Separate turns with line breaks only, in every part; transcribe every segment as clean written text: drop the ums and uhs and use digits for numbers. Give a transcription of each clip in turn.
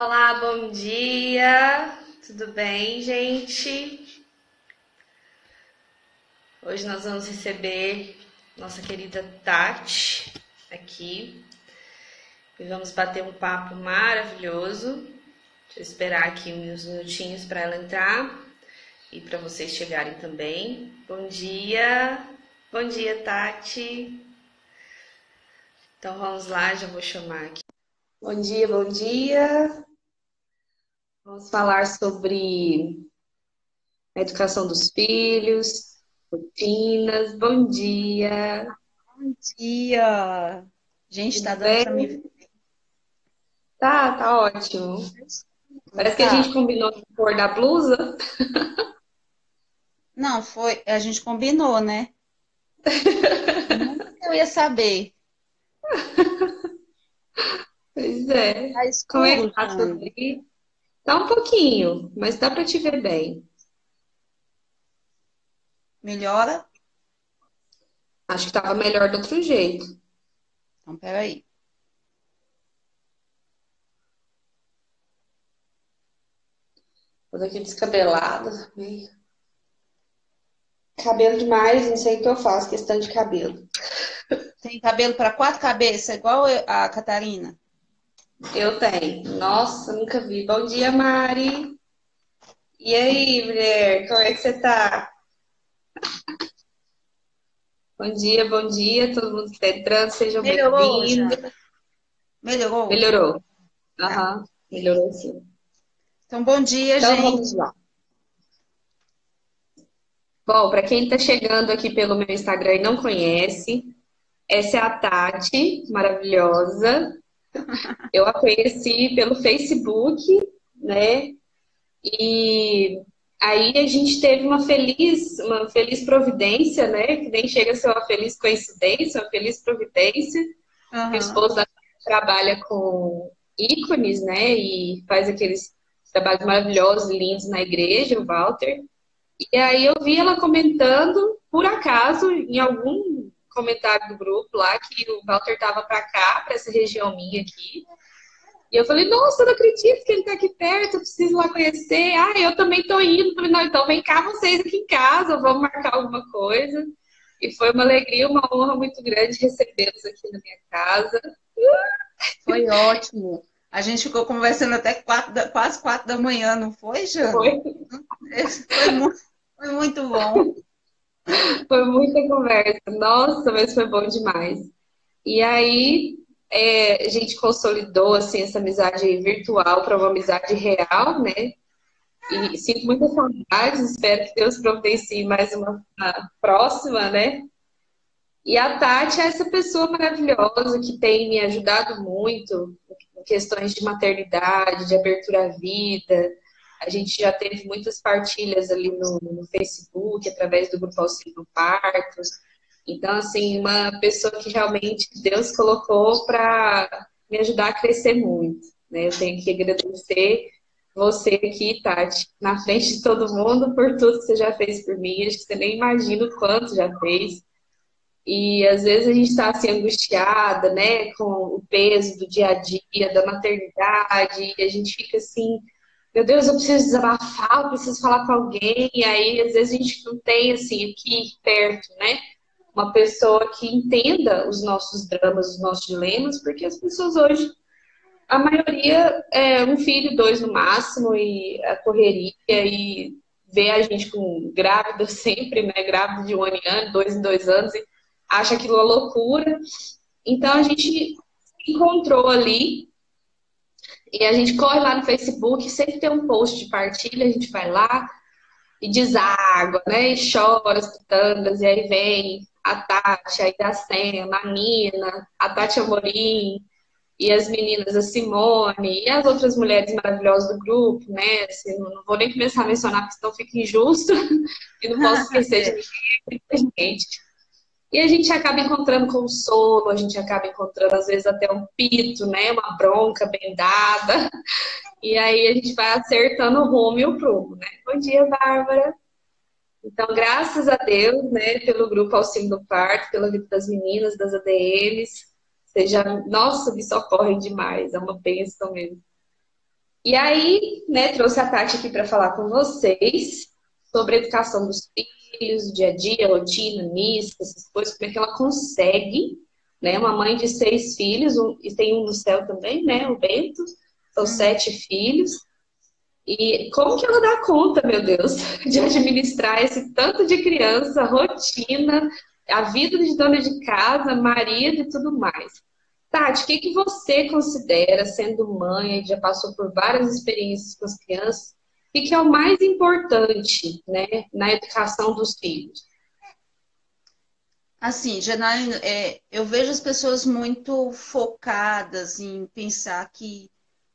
Olá, bom dia. Tudo bem, gente? Hoje nós vamos receber nossa querida Tati aqui e vamos bater um papo maravilhoso. Deixa eu esperar aqui uns minutinhos para ela entrar e para vocês chegarem também. Bom dia. Bom dia, Tati. Então vamos lá, já vou chamar aqui. Bom dia, bom dia. Vamos falar sobre a educação dos filhos, rotinas. Bom dia,
Bom dia! Gente, tá
tudo
dando para me
bem?
ver?
Tá ótimo.
Não
Parece que a gente
tá?
combinou a cor da blusa.
Não, foi. A gente combinou, né? Nunca que eu ia saber.
Pois é.
Tá
Como é
escuro,
que tá tudo
Jane.
aí? Tá um pouquinho, mas dá pra te ver bem.
Melhora?
Acho que tava melhor do outro jeito.
Então, peraí.
Toda aqui descabelada. Cabelo demais, não sei o que eu faço, questão de cabelo.
Tem cabelo para quatro cabeças, igual a Catarina.
Eu tenho. Nossa, nunca vi. Bom dia, Mari. E aí, mulher, como é que você tá? Bom dia, todo mundo que está entrando, sejam
Melhorou,
bem-vindos.
Jane. Melhorou.
Melhorou.
Tá.
Aham, melhorou sim.
Então, bom dia,
Então vamos
gente.
lá. Bom, para quem está chegando aqui pelo meu Instagram e não conhece, essa é a Tati, maravilhosa. Eu a conheci pelo Facebook, né? E aí a gente teve uma feliz providência, né? Que nem chega a ser uma feliz coincidência, uma feliz providência. Meu
Aham.
esposo trabalha com ícones, né? E faz aqueles trabalhos maravilhosos, lindos na igreja, o Walter. E aí eu vi ela comentando, por acaso, em algum comentário do grupo lá, que o Walter estava para cá, para essa região minha aqui. E eu falei, nossa, eu não acredito que ele está aqui perto, eu preciso lá conhecer. Ah, eu também estou indo. Falei, não, então vem cá vocês aqui em casa, vamos marcar alguma coisa. E foi uma alegria, uma honra muito grande recebê-los aqui na minha casa.
Foi ótimo. A gente ficou conversando até quase 4 da manhã, não foi,
Foi,
Jane? Foi muito, foi muito bom.
foi muita conversa. Nossa, mas foi bom demais. E aí a gente consolidou assim, essa amizade virtual para uma amizade real, né? E sinto muita saudade, espero que Deus providencie mais uma próxima, né? E a Tati é essa pessoa maravilhosa que tem me ajudado muito em questões de maternidade, de abertura à vida. A gente já teve muitas partilhas ali no Facebook, através do grupo Auxílio Parto. Então, assim, uma pessoa que realmente Deus colocou para me ajudar a crescer muito, né? Eu tenho que agradecer você aqui, Tati, na frente de todo mundo, por tudo que você já fez por mim. Acho que você nem imagina o quanto já fez. E às vezes a gente está assim angustiada, né, com o peso do dia a dia, da maternidade, e a gente fica assim, meu Deus, eu preciso desabafar, eu preciso falar com alguém, e aí às vezes a gente não tem assim aqui perto, né, uma pessoa que entenda os nossos dramas, os nossos dilemas, porque as pessoas hoje, a maioria é um filho, dois no máximo, e a correria, e vê a gente com grávida sempre, né? Grávida de um ano em ano, 2 em 2 anos, e acha aquilo uma loucura. Então a gente se encontrou ali e a gente corre lá no Facebook, sempre tem um post de partilha, a gente vai lá e deságua, né? E chora as pitangas, e aí vem a Tati, a Idacena, a Nina, a Tati Amorim, e as meninas, a Simone, e as outras mulheres maravilhosas do grupo, né? Assim, não vou nem começar a mencionar, porque senão fica injusto, e não posso esquecer de
É,
ninguém, muita gente. E a gente acaba encontrando consolo, a gente acaba encontrando, às vezes, até um pito, né? Uma bronca bem dada. E aí a gente vai acertando o rumo e o prumo, né? Bom dia, Bárbara. Então, graças a Deus, né, pelo grupo Auxílio do Parto, pela vida das meninas, das ADMs, nossa, me socorrem demais, é uma bênção mesmo. E aí, né, trouxe a Tati aqui para falar com vocês sobre a educação dos filhos, o dia a dia, rotina, missa, essas coisas, como é que ela consegue, né? Uma mãe de 6 filhos, e tem um no céu também, né? O Bento, são
Uhum.
7 filhos. E como que ela dá conta, meu Deus, de administrar esse tanto de criança, rotina, a vida de dona de casa, marido e tudo mais? Tati, o que que você considera, sendo mãe, e já passou por várias experiências com as crianças, o que que é o mais importante, né, na educação dos filhos?
Assim, Janaína, eu vejo as pessoas muito focadas em pensar que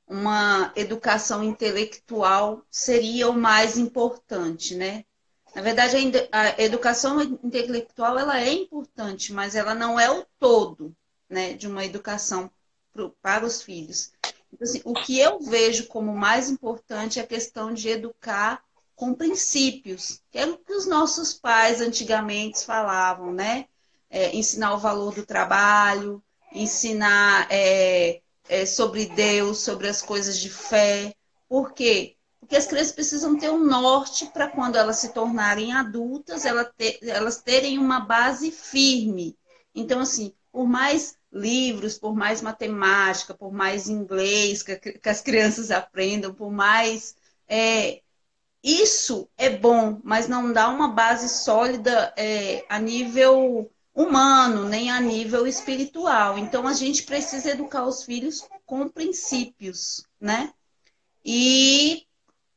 uma educação intelectual seria o mais importante, né? Na verdade, a educação intelectual ela é importante, mas ela não é o todo, né, de uma educação para os filhos. Então, assim, o que eu vejo como mais importante é a questão de educar com princípios, que é o que os nossos pais antigamente falavam, né? Ensinar o valor do trabalho, ensinar sobre Deus, sobre as coisas de fé. Por quê? Porque as crianças precisam ter um norte para quando elas se tornarem adultas, elas terem uma base firme. Então, assim, por mais livros, por mais matemática, por mais inglês que as crianças aprendam, por mais. Isso é bom, mas não dá uma base sólida a nível humano, nem a nível espiritual. Então, a gente precisa educar os filhos com princípios, né? E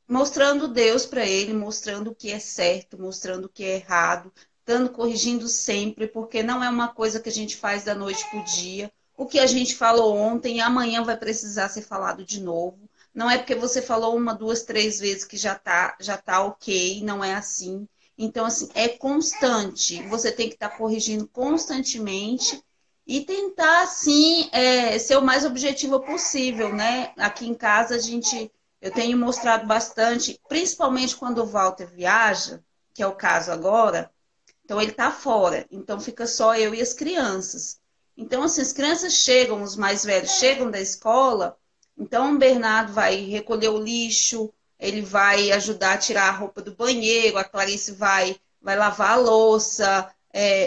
mostrando Deus para ele, mostrando o que é certo, mostrando o que é errado, dando, corrigindo sempre, porque não é uma coisa que a gente faz da noite para o dia. O que a gente falou ontem, amanhã vai precisar ser falado de novo. Não é porque você falou uma, duas, três vezes que já tá ok, não é assim. Então, assim, é constante. Você tem que estar corrigindo constantemente e tentar, assim, ser o mais objetivo possível, né? Aqui em casa, eu tenho mostrado bastante, principalmente quando o Walter viaja, que é o caso agora, então ele está fora, então fica só eu e as crianças. Então, assim, as crianças chegam, os mais velhos chegam da escola, então o Bernardo vai recolher o lixo, ele vai ajudar a tirar a roupa do banheiro, a Clarice vai lavar a louça,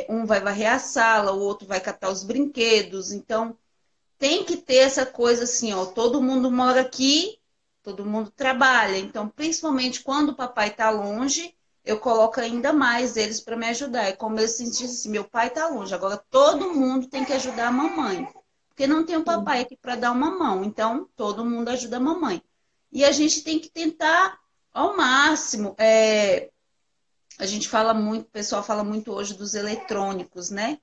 um vai varrer a sala, o outro vai catar os brinquedos. Então, tem que ter essa coisa assim, ó, todo mundo mora aqui, todo mundo trabalha. Então, principalmente quando o papai está longe, eu coloco ainda mais eles para me ajudar. É como eu senti assim, meu pai está longe, agora todo mundo tem que ajudar a mamãe. Porque não tem o papai aqui para dar uma mão, então todo mundo ajuda a mamãe. E a gente tem que tentar ao máximo. A gente fala muito, o pessoal fala muito hoje dos eletrônicos, né?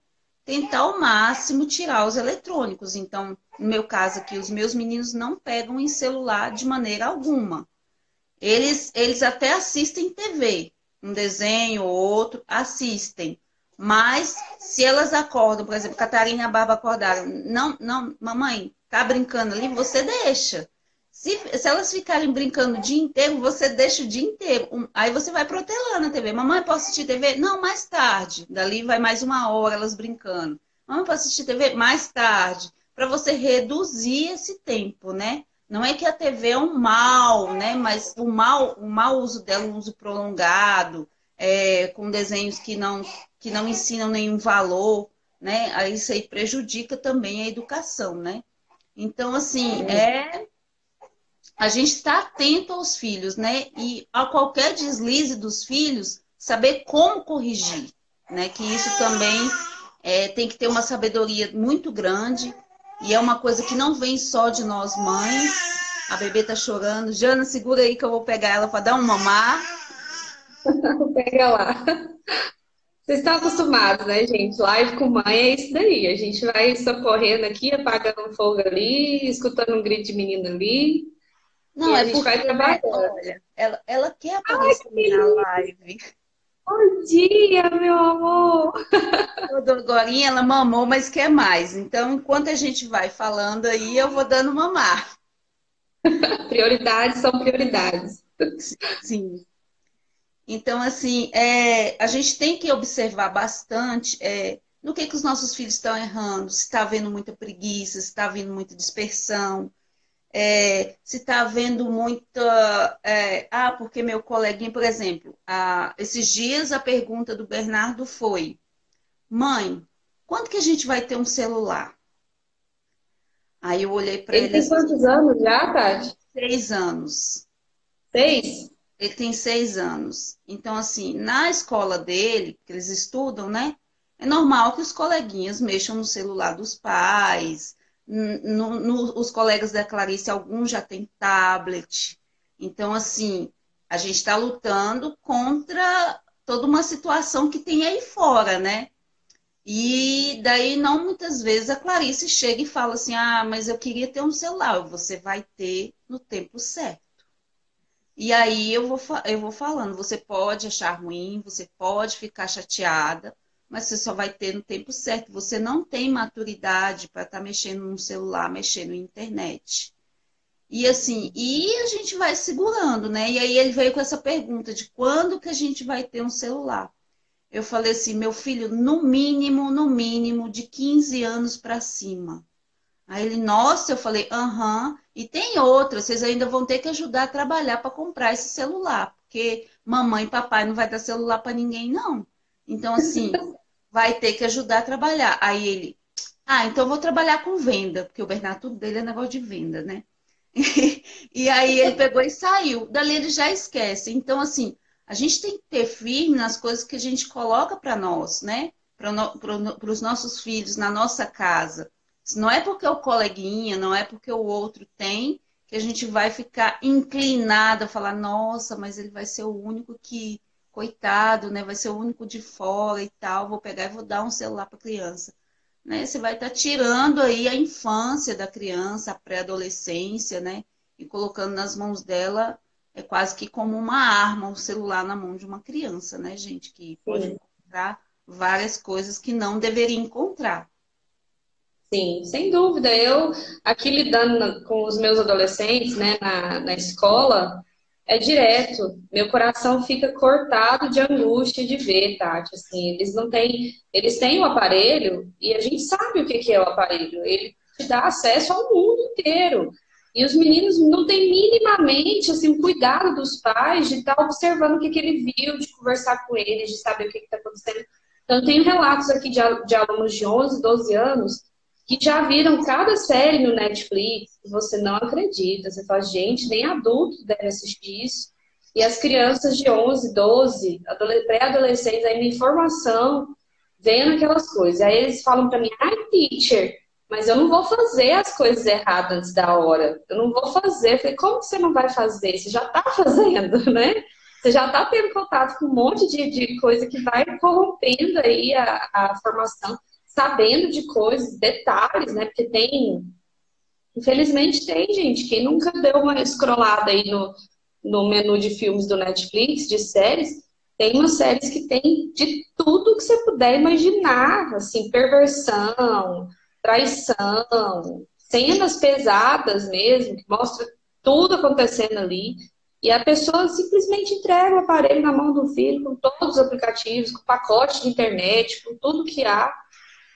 Tentar ao máximo tirar os eletrônicos. Então, no meu caso aqui, os meus meninos não pegam em celular de maneira alguma. Eles até assistem TV, um desenho ou outro, assistem. Mas se elas acordam, por exemplo, Catarina e a Barba acordaram, não, não, mamãe, tá brincando ali, você deixa. Se elas ficarem brincando o dia inteiro, você deixa o dia inteiro. Aí você vai protelar na TV. Mamãe, posso assistir TV? Não, mais tarde. Dali vai mais uma hora elas brincando. Mamãe, posso assistir TV? Mais tarde. Para você reduzir esse tempo, né? Não é que a TV é um mal, né? Mas o mau uso dela, um uso prolongado, com desenhos que não ensinam nenhum valor, né? Aí isso aí prejudica também a educação, né? Então, assim, a gente está atento aos filhos, né? E a qualquer deslize dos filhos, saber como corrigir, né? Que isso também tem que ter uma sabedoria muito grande e é uma coisa que não vem só de nós mães. A bebê tá chorando. Jana, segura aí que eu vou pegar ela para dar um mamar.
Pega lá. Vocês estão acostumados, né, gente? Live com mãe é isso daí. A gente vai socorrendo aqui, apagando um fogo ali, escutando um grito de menino ali,
Não,
e a
é
gente vai
porque, né?
trabalhando.
Olha, ela quer aparecer na live.
Bom dia, meu amor!
Toda agorinha ela mamou, mas quer mais. Então, enquanto a gente vai falando aí, eu vou dando mamar.
Prioridades são prioridades.
Sim. Então, assim, a gente tem que observar bastante no que os nossos filhos estão errando, se está havendo muita preguiça, se está havendo muita dispersão. Se está havendo muita. Porque meu coleguinha, por exemplo, esses dias a pergunta do Bernardo foi: Mãe, quando que a gente vai ter um celular? Aí eu olhei para
Ele
ele
tem
assim,
quantos anos já, Tati?
6 anos.
6?
Ele tem 6 anos. Então, assim, na escola dele, que eles estudam, né? É normal que os coleguinhas mexam no celular dos pais. Os colegas da Clarice, alguns já têm tablet. Então, assim, a gente está lutando contra toda uma situação que tem aí fora, né? E daí, não muitas vezes, a Clarice chega e fala assim: Ah, mas eu queria ter um celular. Você vai ter no tempo certo. E aí eu vou falando, você pode achar ruim, você pode ficar chateada, mas você só vai ter no tempo certo. Você não tem maturidade para estar mexendo no celular, mexendo na internet. E assim, e a gente vai segurando, né? E aí ele veio com essa pergunta de quando que a gente vai ter um celular? Eu falei assim, meu filho, no mínimo, de 15 anos para cima. Aí ele, nossa, eu falei, aham. E tem outra, vocês ainda vão ter que ajudar a trabalhar para comprar esse celular, porque mamãe e papai não vai dar celular para ninguém, não. Então, assim, vai ter que ajudar a trabalhar. Aí ele, então eu vou trabalhar com venda, porque o Bernardo, tudo dele é negócio de venda, né? E aí ele pegou e saiu. Dali ele já esquece. Então, assim, a gente tem que ter firme nas coisas que a gente coloca para nós, né? Para os nossos filhos, na nossa casa. Não é porque o coleguinha, não é porque o outro tem, que a gente vai ficar inclinada a falar, nossa, mas ele vai ser o único que, coitado, né? Vai ser o único de fora e tal. Vou pegar e vou dar um celular para a criança, né? Você vai estar tirando aí a infância da criança, a pré-adolescência, né? E colocando nas mãos dela é quase que como uma arma, um celular na mão de uma criança, né, gente? Que pode
Sim.
encontrar várias coisas que não deveria encontrar.
Sim, sem dúvida. Eu, aqui lidando com os meus adolescentes, né, na escola, é direto. Meu coração fica cortado de angústia de ver, Tati. Assim, eles têm o aparelho e a gente sabe o que que é o aparelho. Ele te dá acesso ao mundo inteiro. E os meninos não têm minimamente assim, o cuidado dos pais de estar observando o que que ele viu, de conversar com eles, de saber o que está acontecendo. Então, eu tenho relatos aqui de alunos de 11, 12 anos que já viram cada série no Netflix, que você não acredita. Você fala, gente, nem adulto deve assistir isso. E as crianças de 11, 12, pré-adolescentes, ainda em formação, vendo aquelas coisas. Aí eles falam para mim, ai, teacher, mas eu não vou fazer as coisas erradas antes da hora. Eu não vou fazer. Eu falei, como que você não vai fazer? Você já está fazendo, né? Você já está tendo contato com um monte de coisa que vai corrompendo aí a formação, sabendo de coisas, detalhes, né? Porque tem, infelizmente tem gente que nunca deu uma scrollada aí no menu de filmes do Netflix, de séries. Tem umas séries que tem de tudo que você puder imaginar, assim, perversão, traição, cenas pesadas mesmo, que mostra tudo acontecendo ali. E a pessoa simplesmente entrega o aparelho na mão do filho com todos os aplicativos, com pacote de internet, com tudo que há.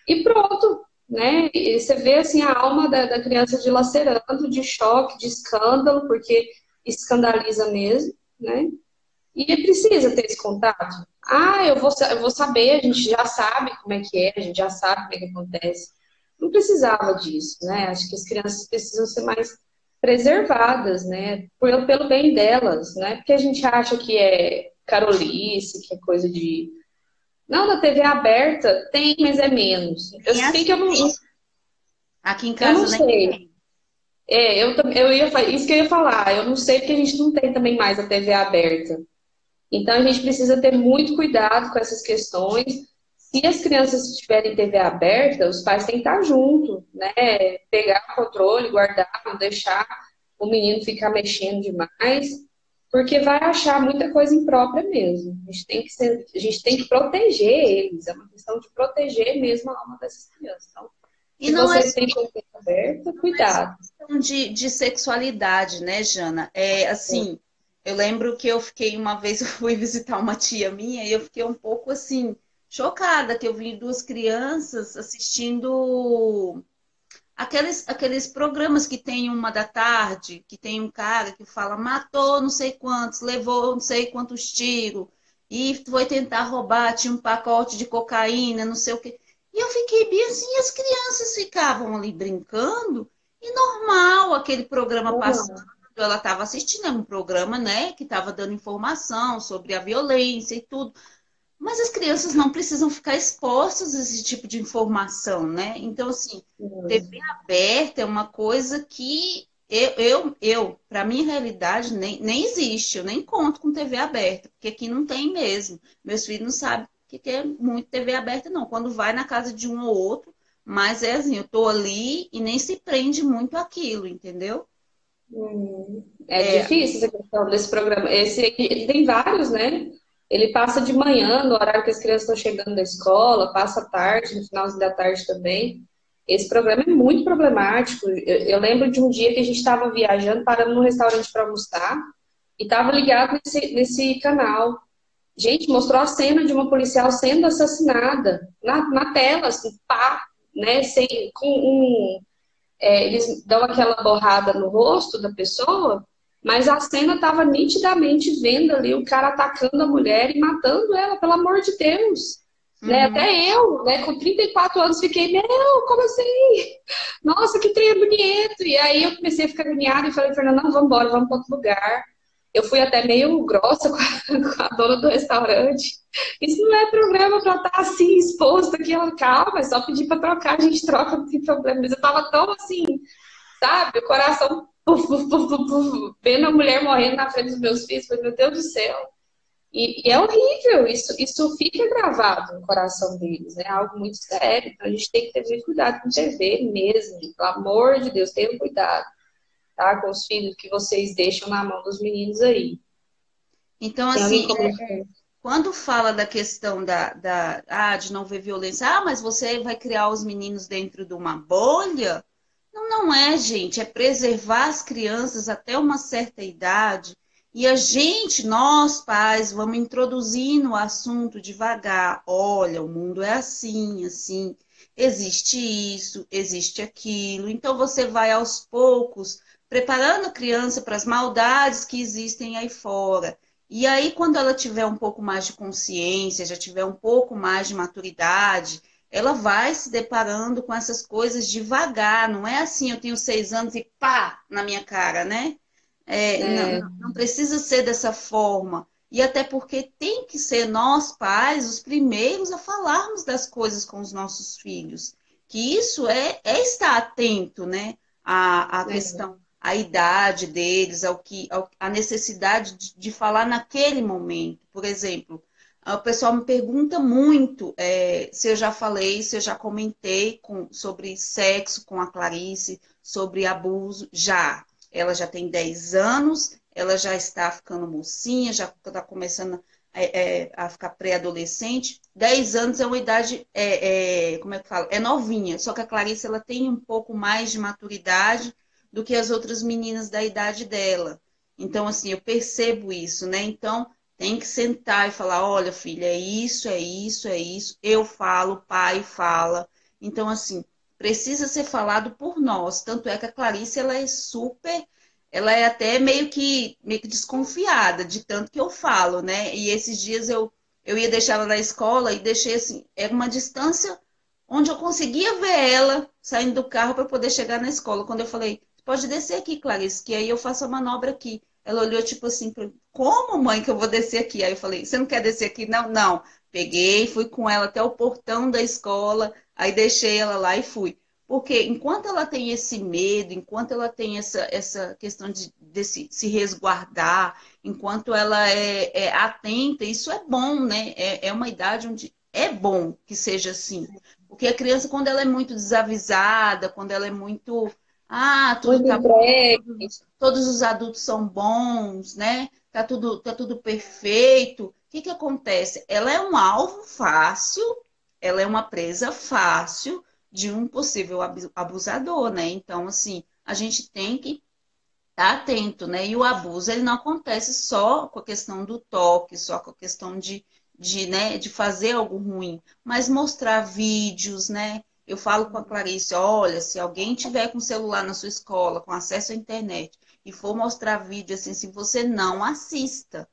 E pronto, né? E você vê assim a alma da criança dilacerando, de choque, de escândalo, porque escandaliza mesmo, né? E precisa ter esse contato. Eu vou saber, a gente já sabe como é que é, a gente já sabe como é que acontece. Não precisava disso, né? Acho que as crianças precisam ser mais preservadas, né? Pelo bem delas, né? Porque a gente acha que é carolice, que é coisa de não, na TV aberta tem, mas é menos. Eu
Nem
sei que
assiste. Aqui em
eu não
casa nem
sei.
tem.
Eu ia, isso que eu ia falar. Eu não sei porque a gente não tem também mais a TV aberta. Então a gente precisa ter muito cuidado com essas questões. Se as crianças tiverem TV aberta, os pais têm que estar junto, né? Pegar o controle, guardar, não deixar o menino ficar mexendo demais, porque vai achar muita coisa imprópria mesmo. A gente tem que proteger eles, é uma questão de proteger mesmo a alma dessas crianças. Então,
E
se
não é
você
só
tem TV aberta,
só
cuidado.
questão de sexualidade, né, Jana? É assim, eu lembro que eu fiquei uma vez, eu fui visitar uma tia minha e eu fiquei um pouco assim, chocada, que eu vi duas crianças assistindo aqueles programas que tem 1 da tarde, que tem um cara que fala, matou não sei quantos, levou não sei quantos tiros, e foi tentar roubar, tinha um pacote de cocaína, não sei o quê. E eu fiquei bem assim, e as crianças ficavam ali brincando, e normal aquele programa passando,
Uhum.
ela estava assistindo, era um programa, né, que estava dando informação sobre a violência e tudo. Mas as crianças não precisam ficar expostas a esse tipo de informação, né? Então, assim, TV aberta é uma coisa que para minha realidade, nem existe. Eu nem conto com TV aberta, porque aqui não tem mesmo. Meus filhos não sabem o que é muito TV aberta, não. Quando vai na casa de um ou outro, mas é assim, eu tô ali e nem se prende muito aquilo, entendeu?
É
É,
difícil essa questão desse programa. Ele tem vários, né? Ele passa de manhã, no horário que as crianças estão chegando da escola, passa à tarde, no finalzinho da tarde também. Esse programa é muito problemático. Eu lembro de um dia que a gente estava viajando, parando num restaurante para almoçar, e estava ligado nesse canal. Gente, mostrou a cena de uma policial sendo assassinada na tela, assim, pá, né? Com eles dão aquela borrada no rosto da pessoa, mas a cena estava nitidamente vendo ali o cara atacando a mulher e matando ela, pelo amor de Deus. Né?
uhum.
Até eu, né, com 34 anos, fiquei, meu, como assim? Nossa, que trem bonito! E aí eu comecei a ficar agoniada e falei, Fernanda, não, vamos embora, vamos para outro lugar. Eu fui até meio grossa com com a dona do restaurante. Isso não é programa para estar assim, exposto aqui. Ela, calma, é só pedir para trocar, a gente troca, não tem problema. Mas eu tava tão assim, sabe? O coração vendo a mulher morrendo na frente dos meus filhos. Falei, meu Deus do céu. E é horrível, isso fica gravado no coração deles, né? É algo muito sério. Então a gente tem que ter muito cuidado com TV mesmo. Pelo amor de Deus, tenham cuidado, tá? Com os filhos que vocês deixam na mão dos meninos aí.
Então,
Tem alguém
assim,
comentando?
quando fala da questão de não ver violência, mas você vai criar os meninos dentro de uma bolha? Não, não é, gente. É preservar as crianças até uma certa idade. E a gente, nós pais, vamos introduzindo o assunto devagar. Olha, o mundo é assim, assim. Existe isso, existe aquilo. Então você vai aos poucos preparando a criança para as maldades que existem aí fora. E aí, quando ela tiver um pouco mais de consciência, já tiver um pouco mais de maturidade, ela vai se deparando com essas coisas devagar. Não é assim, eu tenho 6 anos e pá, na minha cara, né?
É,
Não precisa ser dessa forma. E até porque tem que ser nós, pais, os primeiros a falarmos das coisas com os nossos filhos. Que isso é estar atento, né? À
é.
questão, à idade deles, à necessidade de falar naquele momento. Por exemplo, o pessoal me pergunta muito se eu já falei, se eu já comentei sobre sexo com a Clarice, sobre abuso. Já. Ela já tem 10 anos, ela já está ficando mocinha, já está começando a ficar pré-adolescente. 10 anos é uma idade, como é que fala? É novinha, só que a Clarice ela tem um pouco mais de maturidade do que as outras meninas da idade dela. Então, assim, eu percebo isso, né? Então, tem que sentar e falar, olha, filha, é isso, é isso, é isso. Eu falo, o pai fala. Então, assim, precisa ser falado por nós. Tanto é que a Clarice, ela é super, ela é até meio que desconfiada de tanto que eu falo, né? E esses dias eu ia deixar ela na escola e deixei assim, era uma distância onde eu conseguia ver ela saindo do carro para poder chegar na escola. Quando eu falei, pode descer aqui, Clarice, que aí eu faço a manobra aqui. Ela olhou tipo assim, como, mãe, que eu vou descer aqui? Aí eu falei, você não quer descer aqui? Não, não. Peguei, fui com ela até o portão da escola, aí deixei ela lá e fui. Porque enquanto ela tem esse medo, enquanto ela tem essa questão de se resguardar, enquanto ela é atenta, isso é bom, né? É uma idade onde é bom que seja assim. Porque a criança, quando ela é muito desavisada, quando ela é muito. Ah, tudo
Muito
tá bom,
entregue.
todos os adultos são bons, né? Tá tudo perfeito. O que que acontece? Ela é um alvo fácil, ela é uma presa fácil de um possível abusador, né? Então, assim, a gente tem que estar atento, né? E o abuso, ele não acontece só com a questão do toque, só com a questão né, de fazer algo ruim, mas mostrar vídeos, né? Eu falo com a Clarice, olha, se alguém tiver com celular na sua escola, com acesso à internet, e for mostrar vídeo assim, se você não assista.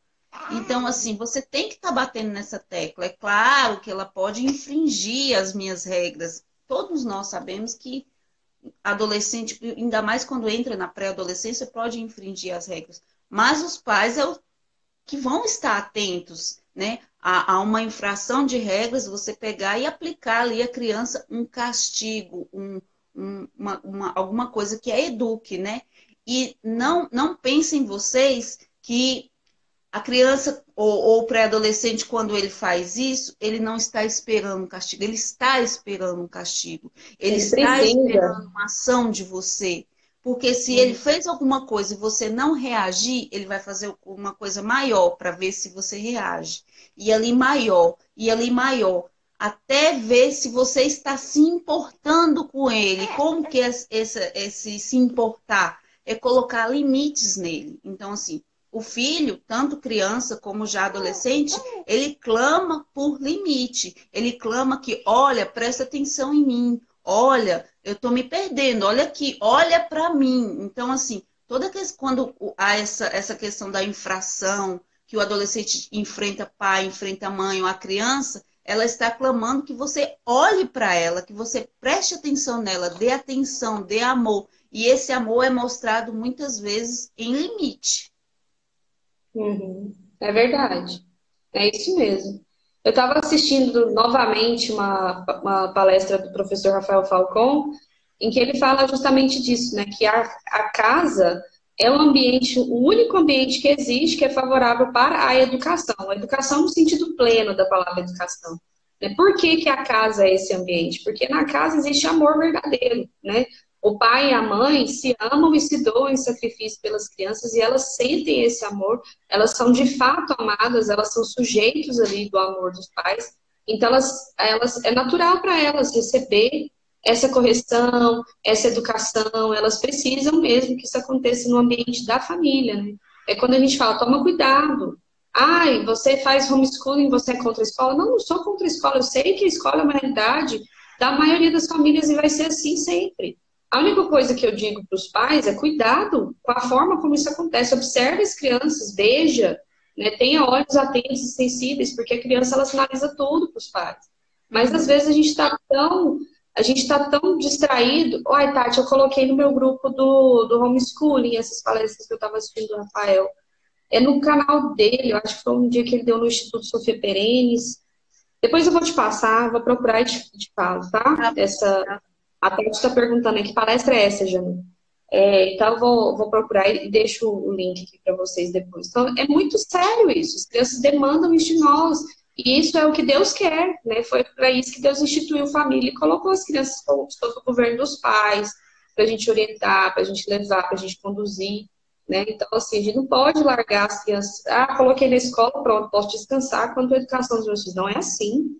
Então, assim, você tem que estar batendo nessa tecla. É claro que ela pode infringir as minhas regras. Todos nós sabemos que adolescente, ainda mais quando entra na pré-adolescência, pode infringir as regras. Mas os pais é o que vão estar atentos, né? A uma infração de regras, você pegar e aplicar ali a criança um castigo, alguma coisa que a eduque, né? E não pensem vocês que a criança ou o pré-adolescente, quando ele faz isso, ele não está esperando um castigo, ele está esperando um castigo, ele
Ele
está
precisa.
esperando uma ação de você. Porque se ele fez alguma coisa e você não reagir, ele vai fazer uma coisa maior para ver se você reage. E ali maior, até ver se você está se importando com ele. Como que é esse se importar? É colocar limites nele. Então, assim, o filho, tanto criança como já adolescente, ele clama por limite. Ele clama que, olha, presta atenção em mim. Olha, eu tô me perdendo. Olha aqui, olha para mim. Então, assim, quando há essa questão da infração, que o adolescente enfrenta pai, enfrenta mãe ou a criança, ela está clamando que você olhe para ela, que você preste atenção nela, dê atenção, dê amor. E esse amor é mostrado muitas vezes em limite.
Uhum. É verdade. É isso mesmo. Eu estava assistindo novamente uma palestra do professor Rafael Falcon, em que ele fala justamente disso, né? Que a casa é um ambiente, o único ambiente que existe que é favorável para a educação no sentido pleno da palavra educação. Né? Por que que a casa é esse ambiente? Porque na casa existe amor verdadeiro, né? O pai e a mãe se amam e se doam em sacrifício pelas crianças e elas sentem esse amor, elas são de fato amadas, elas são sujeitos ali do amor dos pais, então elas é natural para elas receber essa correção, essa educação, elas precisam mesmo que isso aconteça no ambiente da família, né? É quando a gente fala, toma cuidado. Ai, você faz homeschooling, você é contra a escola? Não, não sou contra a escola, eu sei que a escola é uma realidade da maioria das famílias e vai ser assim sempre. A única coisa que eu digo para os pais é cuidado com a forma como isso acontece. Observe as crianças, veja, né, tenha olhos atentos e sensíveis, porque a criança ela sinaliza tudo para os pais. Mas às vezes a gente está tão distraído. Ai, Tati, eu coloquei no meu grupo do homeschooling essas palestras que eu estava assistindo do Rafael. É no canal dele, eu acho que foi um dia que ele deu no Instituto Sofia Perenes. Depois eu vou te passar, vou procurar e te falo, tá?
Tá?
A Tati está perguntando aí que palestra é essa, Jana? Então, eu vou procurar e deixo o link aqui para vocês depois. Então, é muito sério isso. As crianças demandam isso de nós. E isso é o que Deus quer, né? Foi para isso que Deus instituiu família e colocou as crianças sob o governo dos pais, para a gente orientar, para a gente levar, para a gente conduzir, né? Então, assim, a gente não pode largar as crianças. Ah, coloquei na escola, pronto, posso descansar quanto à educação dos meus filhos. Não é assim,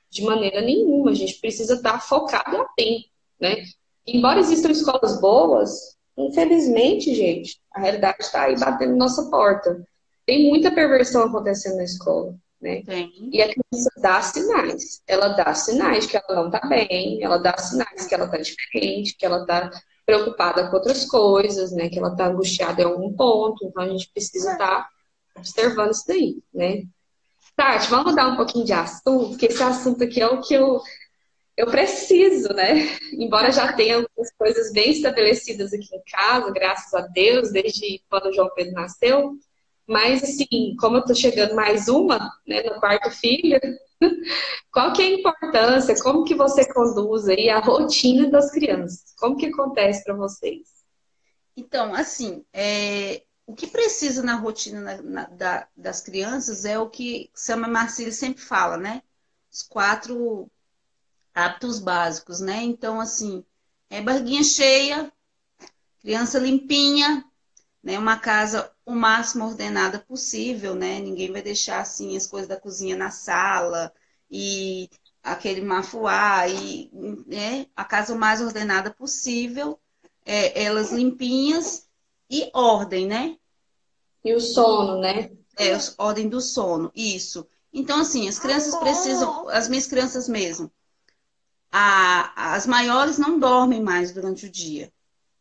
de maneira nenhuma. A gente precisa estar focado e atento, né? Embora existam escolas boas, infelizmente, gente, a realidade está aí batendo na nossa porta. Tem muita perversão acontecendo na escola, né?
Tem.
E a criança dá sinais. Ela dá sinais que ela não está bem, ela dá sinais que ela está diferente, que ela está preocupada com outras coisas, né? Que ela está angustiada em algum ponto. Então a gente precisa estar observando isso daí, né? Tati, vamos mudar um pouquinho de assunto, porque esse assunto aqui é o que eu preciso, né? Embora já tenha algumas coisas bem estabelecidas aqui em casa, graças a Deus, desde quando o João Pedro nasceu. Mas, assim, como eu tô chegando mais uma, né, no quarto filho, qual que é a importância? Como que você conduz aí a rotina das crianças? Como que acontece para vocês?
Então, assim, o que precisa na rotina das crianças é o que Sama Marcílio sempre fala, né? Os 4 hábitos básicos, né? Então, assim, barriguinha cheia, criança limpinha, né? Uma casa o máximo ordenada possível, né? Ninguém vai deixar, assim, as coisas da cozinha na sala e aquele mafuá, e, né? A casa o mais ordenada possível, elas limpinhas e ordem, né?
E o sono, né?
Ordem do sono, isso. Então, assim, as crianças precisam, as minhas crianças mesmo, As maiores não dormem mais durante o dia.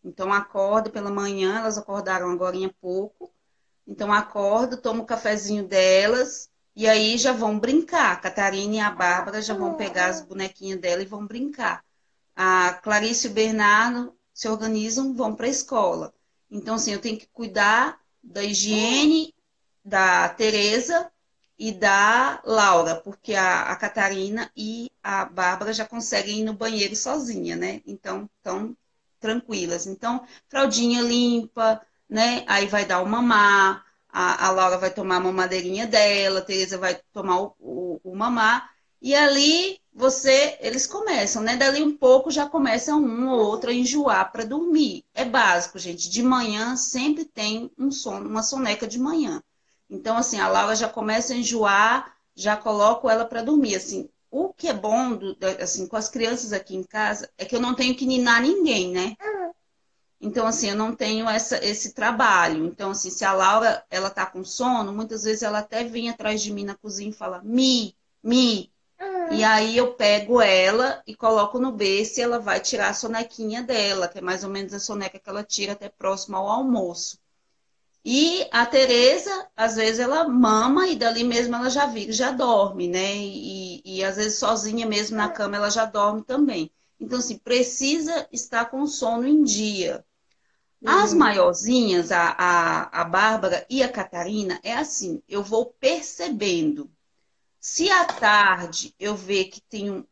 Então, acorda pela manhã, elas acordaram agora há pouco. Então, acorda, toma o cafezinho delas e aí já vão brincar. A Catarina e a Bárbara já vão pegar as bonequinhas dela e vão brincar. A Clarice e o Bernardo se organizam, vão para a escola. Então, assim, eu tenho que cuidar da higiene da Tereza e da Laura, porque a Catarina e a Bárbara já conseguem ir no banheiro sozinha, né? Então, estão tranquilas. Então, fraldinha limpa, né? Aí vai dar o mamar, a Laura vai tomar a mamadeirinha dela, a Tereza vai tomar o mamar, e ali eles começam, né? Dali um pouco já começa um ou outro a enjoar para dormir. É básico, gente. De manhã sempre tem um sono, uma soneca de manhã. Então, assim, a Laura já começa a enjoar, já coloco ela para dormir. Assim, o que é bom, assim, com as crianças aqui em casa, é que eu não tenho que ninar ninguém, né? Então, assim, eu não tenho esse trabalho. Então, assim, se a Laura, ela tá com sono, muitas vezes ela até vem atrás de mim na cozinha e fala, Mi. E aí eu pego ela e coloco no berço e ela vai tirar a sonequinha dela, que é mais ou menos a soneca que ela tira até próximo ao almoço. E a Tereza, às vezes, ela mama e dali mesmo ela já vira, já dorme, né? E às vezes sozinha mesmo na cama ela já dorme também. Então, assim, precisa estar com o sono em dia. As
Uhum.
maiorzinhas, a Bárbara e a Catarina, é assim, eu vou percebendo. Se à tarde eu ver que tem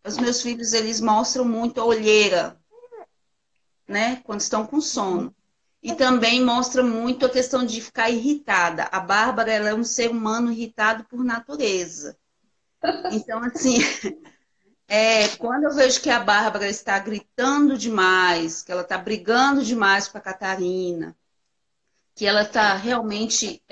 os meus filhos, eles mostram muito a olheira, né? Quando estão com sono. E também mostra muito a questão de ficar irritada. A Bárbara, ela é um ser humano irritado por natureza. Então, assim, quando eu vejo que a Bárbara está gritando demais, que ela está brigando demais com a Catarina, que ela está realmente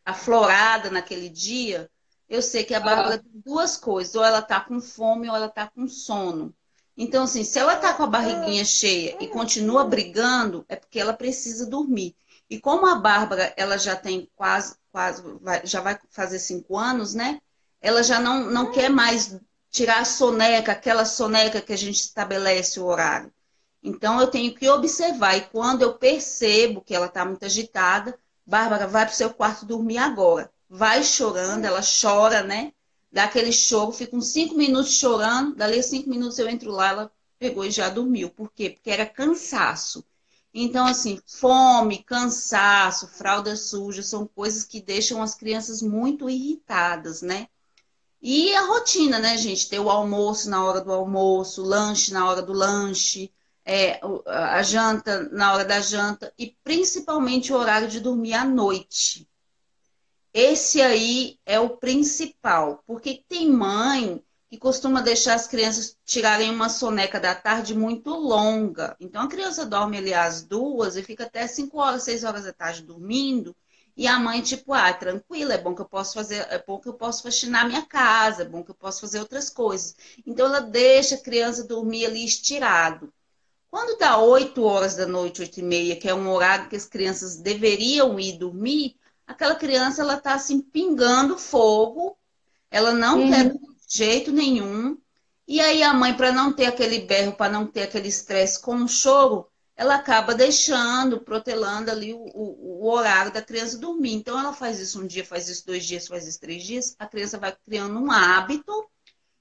aflorada naquele dia, eu sei que a Bárbara tem duas coisas, ou ela está com fome ou ela está com sono. Então, assim, se ela está com a barriguinha cheia e continua brigando, é porque ela precisa dormir. E como a Bárbara, ela já tem já vai fazer 5 anos, né? Ela já não quer mais tirar a soneca, aquela soneca que a gente estabelece o horário. Então, eu tenho que observar. E quando eu percebo que ela está muito agitada, Bárbara, vai para o seu quarto dormir agora. Vai chorando, ela chora, né? Dá aquele choro, fica uns 5 minutos chorando. Dali a 5 minutos eu entro lá, ela pegou e já dormiu. Por quê? Porque era cansaço. Então, assim, fome, cansaço, fralda suja, são coisas que deixam as crianças muito irritadas, né? E a rotina, né, gente? Ter o almoço na hora do almoço, o lanche na hora do lanche, a janta na hora da janta e principalmente o horário de dormir à noite. Esse aí é o principal, porque tem mãe que costuma deixar as crianças tirarem uma soneca da tarde muito longa. Então a criança dorme ali às 2 e fica até 5 horas, 6 horas da tarde dormindo. E a mãe, tipo, tranquila, é bom que eu posso fazer, é bom que eu posso faxinar minha casa, é bom que eu posso fazer outras coisas. Então ela deixa a criança dormir ali estirado. Quando dá 8 horas da noite, 8h30, que é um horário que as crianças deveriam ir dormir, aquela criança ela está assim pingando fogo, ela não quer
Uhum.
dormir de jeito nenhum. E aí a mãe, para não ter aquele berro, para não ter aquele estresse com o choro, ela acaba deixando, protelando ali o horário da criança dormir. Então ela faz isso um dia, faz isso 2 dias, faz isso 3 dias, a criança vai criando um hábito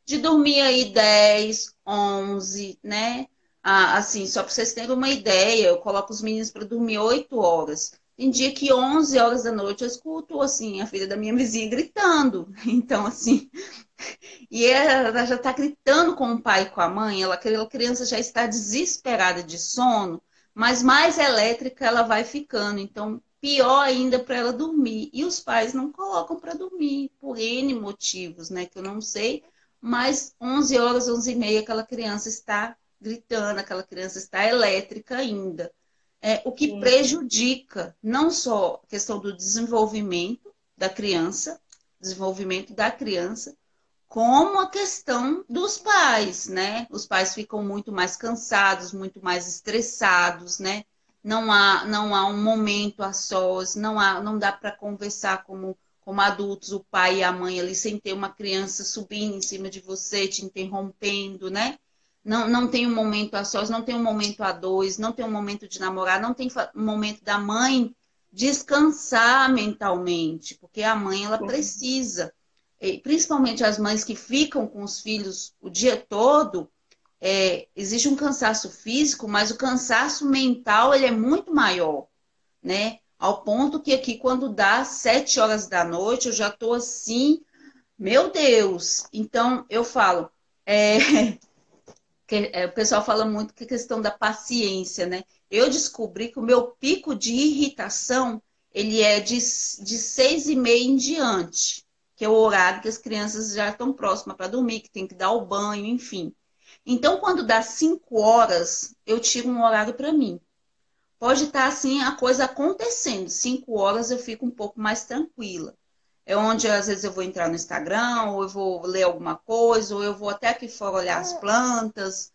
de dormir aí 10, 11, né? Assim, só para vocês terem uma ideia, eu coloco os meninos para dormir 8 horas. Tem dia que 11 horas da noite eu escuto, assim, a filha da minha vizinha gritando. Então, assim, e ela já está gritando com o pai e com a mãe, aquela criança já está desesperada de sono, mas mais elétrica ela vai ficando. Então, pior ainda para ela dormir. E os pais não colocam para dormir, por N motivos, né? Que eu não sei, mas 11 horas, 11h30, aquela criança está gritando, aquela criança está elétrica ainda. O que
Sim.
prejudica não só a questão do desenvolvimento da criança, como a questão dos pais, né? Os pais ficam muito mais cansados, muito mais estressados, né? Não há um momento a sós, não dá para conversar como adultos, o pai e a mãe ali, sem ter uma criança subindo em cima de você, te interrompendo, né? não tem um momento a sós, não tem um momento a dois, não tem um momento de namorar, não tem um momento da mãe descansar mentalmente, porque a mãe, ela precisa. E principalmente as mães que ficam com os filhos o dia todo, existe um cansaço físico, mas o cansaço mental, ele é muito maior, né? Ao ponto que aqui, quando dá 7 horas da noite, eu já tô assim, meu Deus! Então, eu falo, o pessoal fala muito que a questão da paciência, né? Eu descobri que o meu pico de irritação, ele é de 6h30 em diante, que é o horário que as crianças já estão próximas para dormir, que tem que dar o banho, enfim. Então, quando dá 5 horas, eu tiro um horário para mim. Pode estar assim a coisa acontecendo. 5 horas eu fico um pouco mais tranquila. É onde às vezes eu vou entrar no Instagram, ou eu vou ler alguma coisa, ou eu vou até aqui fora olhar as plantas,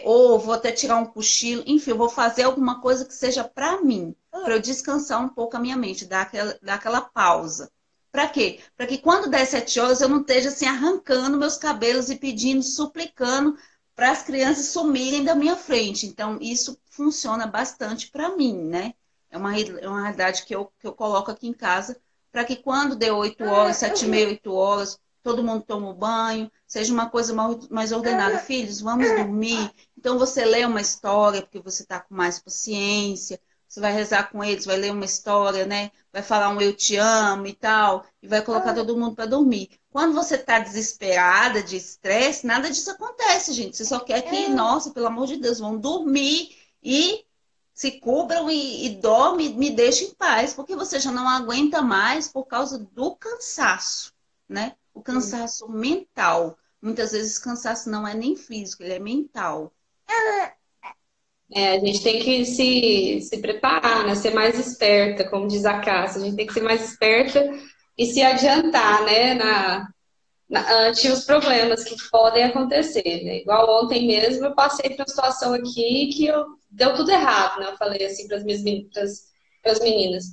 ou eu vou até tirar um cochilo. Enfim, eu vou fazer alguma coisa que seja para mim, para eu descansar um pouco a minha mente, dar aquela pausa. Para quê? Para que quando der 7 horas eu não esteja assim arrancando meus cabelos e pedindo, suplicando para as crianças sumirem da minha frente. Então, isso funciona bastante para mim, né? É uma realidade que eu coloco aqui em casa, para que quando dê 8 horas, 7h30, 8 horas, todo mundo toma o banho, seja uma coisa mais ordenada. Filhos, vamos dormir. Então, você lê uma história, porque você está com mais paciência, você vai rezar com eles, vai ler uma história, né? Vai falar um eu te amo e tal, e vai colocar todo mundo para dormir. Quando você está desesperada, de estresse, nada disso acontece, gente. Você só quer que, nossa, pelo amor de Deus, vão dormir e se cubram e dorme, me deixa em paz, porque você já não aguenta mais por causa do cansaço, né? O cansaço mental. Muitas vezes o cansaço não é nem físico, ele é mental.
A gente tem que se preparar, né? Ser mais esperta, como diz a Cássia. A gente tem que ser mais esperta e se adiantar, né? Ante os problemas que podem acontecer, né? Igual ontem mesmo eu passei por uma situação aqui que deu tudo errado, né? Eu falei assim para as meninas.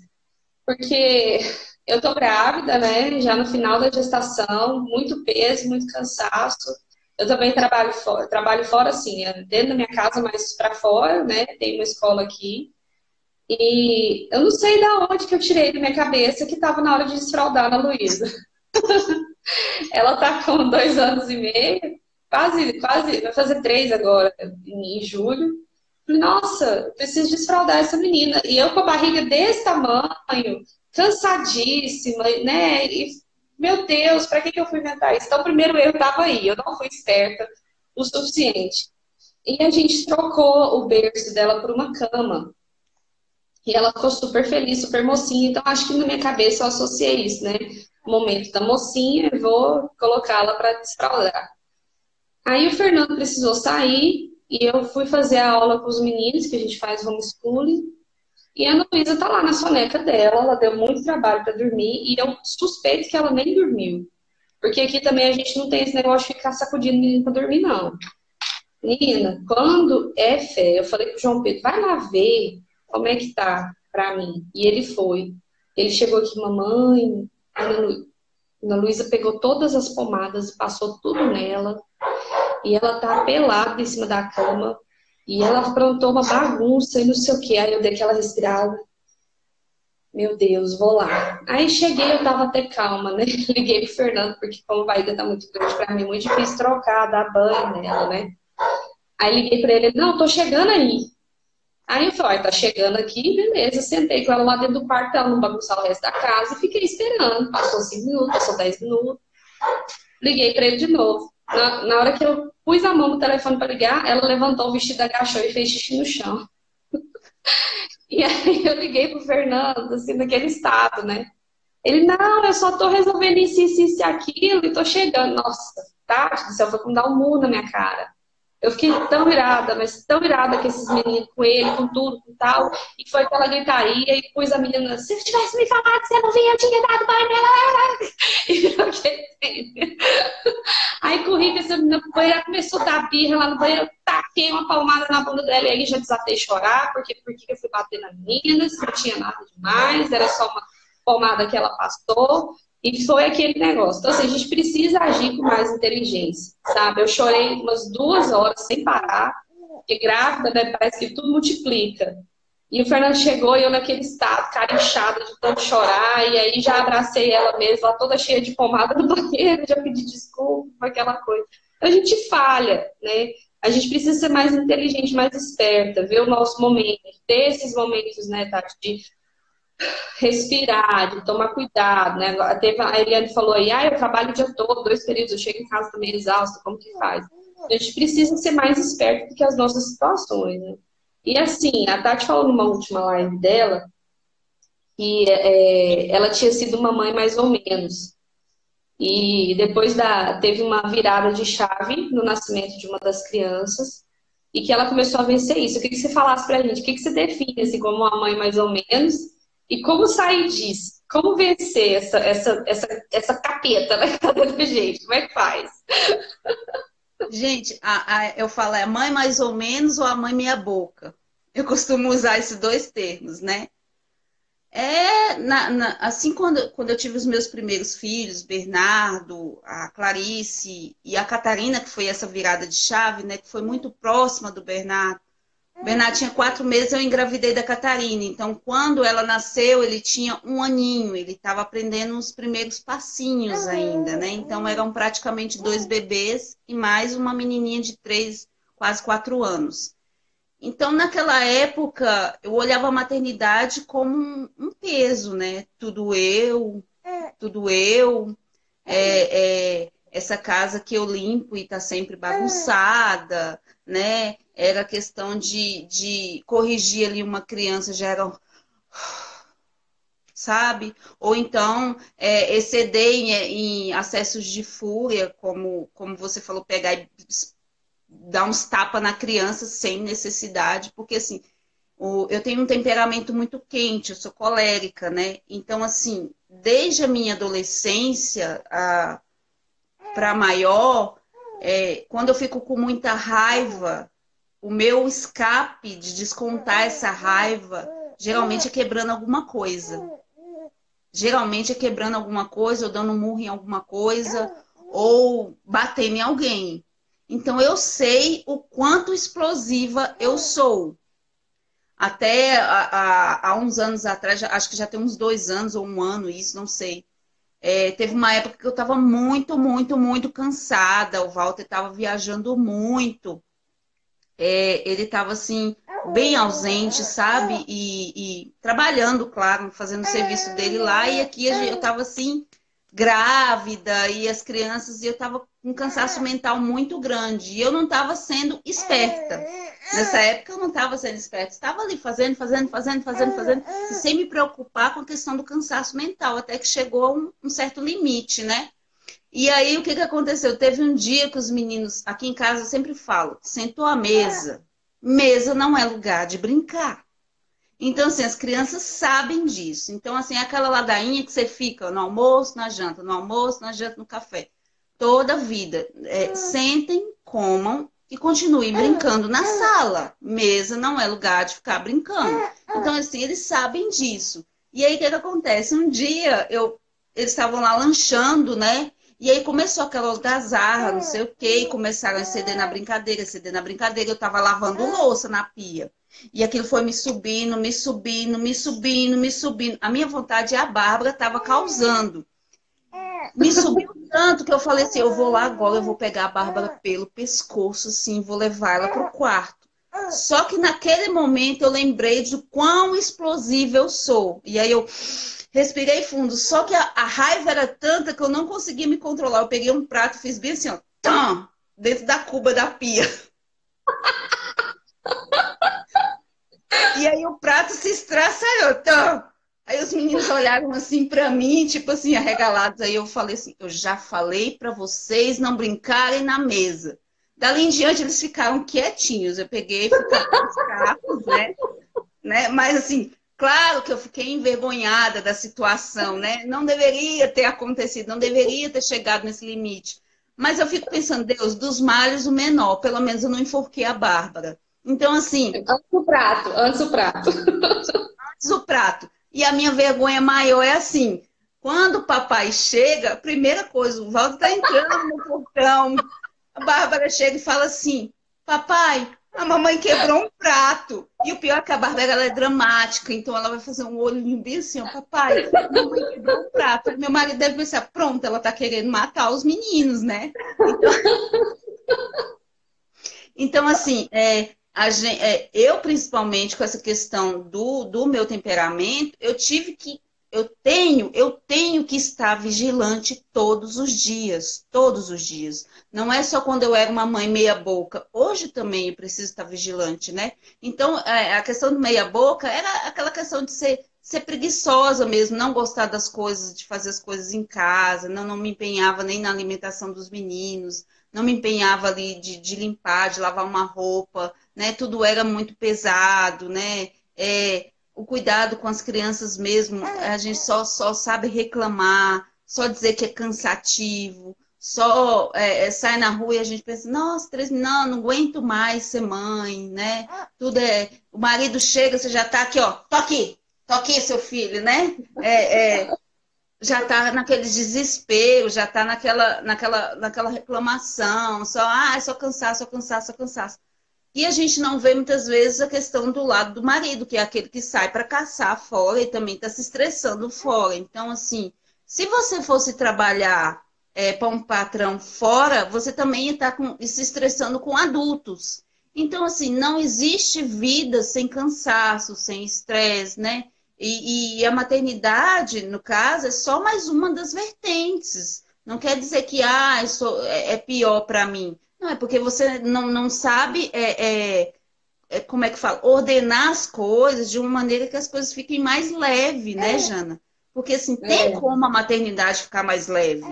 Porque eu tô grávida, né? Já no final da gestação, muito peso, muito cansaço. Eu também trabalho fora, assim, dentro da minha casa, mas para fora, né? Tem uma escola aqui. E eu não sei da onde que eu tirei da minha cabeça que estava na hora de desfraldar a Luísa. Ela tá com 2 anos e meio, quase, vai fazer 3 agora, em julho. Falei, nossa, eu preciso desfraldar essa menina. E eu com a barriga desse tamanho, cansadíssima, né? E, meu Deus, para que eu fui inventar isso? Então, primeiro eu estava aí, eu não fui esperta o suficiente. E a gente trocou o berço dela por uma cama. E ela ficou super feliz, super mocinha. Então, acho que na minha cabeça eu associei isso, né? O momento da mocinha, eu vou colocá-la para desfraldar. Aí o Fernando precisou sair e eu fui fazer a aula com os meninos, que a gente faz homeschooling. E a Ana Luísa tá lá na soneca dela, ela deu muito trabalho para dormir e eu suspeito que ela nem dormiu. Porque aqui também a gente não tem esse negócio de ficar sacudindo o menino para dormir, não. Menina, quando é fé, eu falei pro João Pedro, vai lá ver como é que tá pra mim. E ele foi. Ele chegou aqui, mamãe, a Ana Luísa pegou todas as pomadas, passou tudo nela. E ela tá pelada em cima da cama. E ela aprontou uma bagunça e não sei o que. Aí eu dei aquela respirada. Meu Deus, vou lá. Aí cheguei, eu tava até calma, né? Liguei pro Fernando, porque como a barriga tá muito grande pra mim, é muito difícil trocar, dar banho nela, né? Aí liguei pra ele, não, tô chegando aí. Aí eu falei, tá chegando aqui, beleza. Sentei com ela lá dentro do quarto, pra ela não bagunçar o resto da casa, e fiquei esperando. Passou 5 minutos, passou 10 minutos. Liguei pra ele de novo. Na hora que eu pus a mão no telefone pra ligar, ela levantou o vestido, agachou e fez xixi no chão. E aí eu liguei pro Fernando, assim, naquele estado, né? Ele, não, eu só tô resolvendo isso e aquilo, e tô chegando. Nossa, Tati do céu, foi como dar um murro na minha cara. Eu fiquei tão irada, mas tão irada com esses meninos, com ele, com tudo, com tal. E foi aquela gritaria e pus a menina, se eu tivesse me falado que você não vinha, eu tinha dado banho nela. E virou aquele... Aí corri com essa menina pro banheiro, ela começou a dar birra lá no banheiro, eu taquei uma palmada na bunda dela e aí já desatei a chorar, porque eu fui bater na menina, se não tinha nada demais, era só uma palmada que ela passou. E foi aquele negócio. Então, assim, a gente precisa agir com mais inteligência, sabe? Eu chorei umas 2 horas sem parar, porque grávida, né, parece que tudo multiplica. E o Fernando chegou e eu naquele estado, cara inchada de tanto chorar, e aí já abracei ela mesmo, lá toda cheia de pomada no banheiro, já pedi desculpa, aquela coisa. Então, a gente falha, né? A gente precisa ser mais inteligente, mais esperta, ver o nosso momento, ter esses momentos, né, Tati, de respirar, de tomar cuidado, né? A Eliane falou aí, eu trabalho o dia todo, 2 períodos, eu chego em casa também exausta, como que faz? A gente precisa ser mais esperto do que as nossas situações, né? E assim, a Tati falou numa última live dela que ela tinha sido uma mãe mais ou menos. E depois teve uma virada de chave no nascimento de uma das crianças e que ela começou a vencer isso. Eu queria que você falasse pra gente, o que você define assim, como uma mãe mais ou menos e como sair disso? Como vencer essa capeta, né? Que tá dentro da gente? Como é que faz?
Gente, eu falo, é a mãe mais ou menos ou a mãe meia boca? Eu costumo usar esses dois termos, né? Assim, quando eu tive os meus primeiros filhos, Bernardo, a Clarice e a Catarina, que foi essa virada de chave, né? Que foi muito próxima do Bernardo. O Bernardo tinha 4 meses, eu engravidei da Catarina. Então, quando ela nasceu, ele tinha 1 aninho. Ele estava aprendendo os primeiros passinhos ainda, né? Então, eram praticamente 2 bebês e mais uma menininha de 3, quase 4 anos. Então, naquela época, eu olhava a maternidade como um peso, né? Tudo eu, essa casa que eu limpo e tá sempre bagunçada, né? Era questão de corrigir ali uma criança, já era, sabe? Ou então exceder em acessos de fúria, como você falou, pegar e dar uns tapas na criança sem necessidade, porque assim, eu tenho um temperamento muito quente, eu sou colérica, né? Então, assim, desde a minha adolescência para maior, quando eu fico com muita raiva, o meu escape de descontar essa raiva geralmente é quebrando alguma coisa. Geralmente é quebrando alguma coisa, ou dando um murro em alguma coisa, ou batendo em alguém. Então eu sei o quanto explosiva eu sou. Até há uns anos atrás, acho que já tem uns 2 anos ou 1 ano isso, não sei. Teve uma época que eu estava muito, muito, muito cansada. O Walter estava viajando muito. Ele estava assim, bem ausente, sabe? E trabalhando, claro, fazendo o serviço dele lá. E aqui eu estava assim, grávida, e as crianças, e eu estava com um cansaço mental muito grande. E eu não estava sendo esperta. Nessa época eu não estava sendo esperta. Estava ali fazendo, e sem me preocupar com a questão do cansaço mental, até que chegou a um certo limite, né? E aí, o que aconteceu? Teve um dia que os meninos, aqui em casa eu sempre falo, sentou à mesa. Mesa não é lugar de brincar. Então, assim, as crianças sabem disso. Então, assim, é aquela ladainha que você fica no almoço, na janta, no almoço, na janta, no café. Toda a vida. Sentem, comam e continuem brincando na sala. Mesa não é lugar de ficar brincando. Então, assim, eles sabem disso. E aí, o que acontece? Um dia, eles estavam lá lanchando, né? E aí começou aquela algazarra, não sei o quê, e começaram a ceder na brincadeira, ceder na brincadeira. Eu tava lavando louça na pia. E aquilo foi me subindo, me subindo, me subindo, me subindo. A minha vontade, a Bárbara estava causando. Me subiu tanto que eu falei assim, eu vou lá agora, eu vou pegar a Bárbara pelo pescoço, assim, vou levar ela pro quarto. Só que naquele momento eu lembrei de quão explosiva eu sou. E aí eu respirei fundo. Só que a raiva era tanta que eu não conseguia me controlar. Eu peguei um prato e fiz bem assim, ó, tam, dentro da cuba da pia. E aí o prato se estraçalhou. Tam. Aí os meninos olharam assim pra mim, tipo assim, arregalados. Aí eu falei assim, eu já falei pra vocês não brincarem na mesa. Dali em diante eles ficaram quietinhos. Eu peguei, fui catar os carros, né? Mas assim, claro que eu fiquei envergonhada da situação, né? Não deveria ter acontecido, não deveria ter chegado nesse limite. Mas eu fico pensando, Deus, dos males o menor. Pelo menos eu não enforquei a Bárbara. Então, assim,
Antes o prato, antes o prato.
o prato. E a minha vergonha maior é assim, Quando o papai chega, a primeira coisa, o Valdo tá entrando no portão. A Bárbara chega e fala assim: papai, a mamãe quebrou um prato. E o pior é que a Bárbara ela é dramática, então ela vai fazer um olhinho bem assim: ó, papai, a mamãe quebrou um prato. Aí meu marido deve pensar: pronto, ela tá querendo matar os meninos, né? Então assim, eu principalmente com essa questão do meu temperamento, eu tenho que estar vigilante todos os dias. Não é só quando eu era uma mãe meia boca. Hoje também eu preciso estar vigilante, né? Então, a questão do meia boca era aquela questão de ser preguiçosa mesmo, não gostar das coisas, de fazer as coisas em casa, não me empenhava nem na alimentação dos meninos, não me empenhava ali de limpar, de lavar uma roupa, né? Tudo era muito pesado, né? O cuidado com as crianças mesmo, a gente só sabe reclamar, só dizer que é cansativo, só sai na rua e a gente pensa, nossa, não aguento mais ser mãe, né? Tudo o marido chega, você já tá aqui, ó, tô aqui, seu filho, né? Já tá naquele desespero, já tá naquela reclamação, só cansaço, só cansaço, só cansaço. E a gente não vê muitas vezes a questão do lado do marido, que é aquele que sai para caçar fora e também está se estressando fora. Então, assim, se você fosse trabalhar para um patrão fora, você também está se estressando com adultos. Então, assim, não existe vida sem cansaço, sem estresse, né? E a maternidade, no caso, é só mais uma das vertentes. Não quer dizer que isso é pior para mim. Não, é porque você não sabe, como é que fala, ordenar as coisas de uma maneira que as coisas fiquem mais leves, né, Jana? Porque, assim, tem como a maternidade ficar mais leve.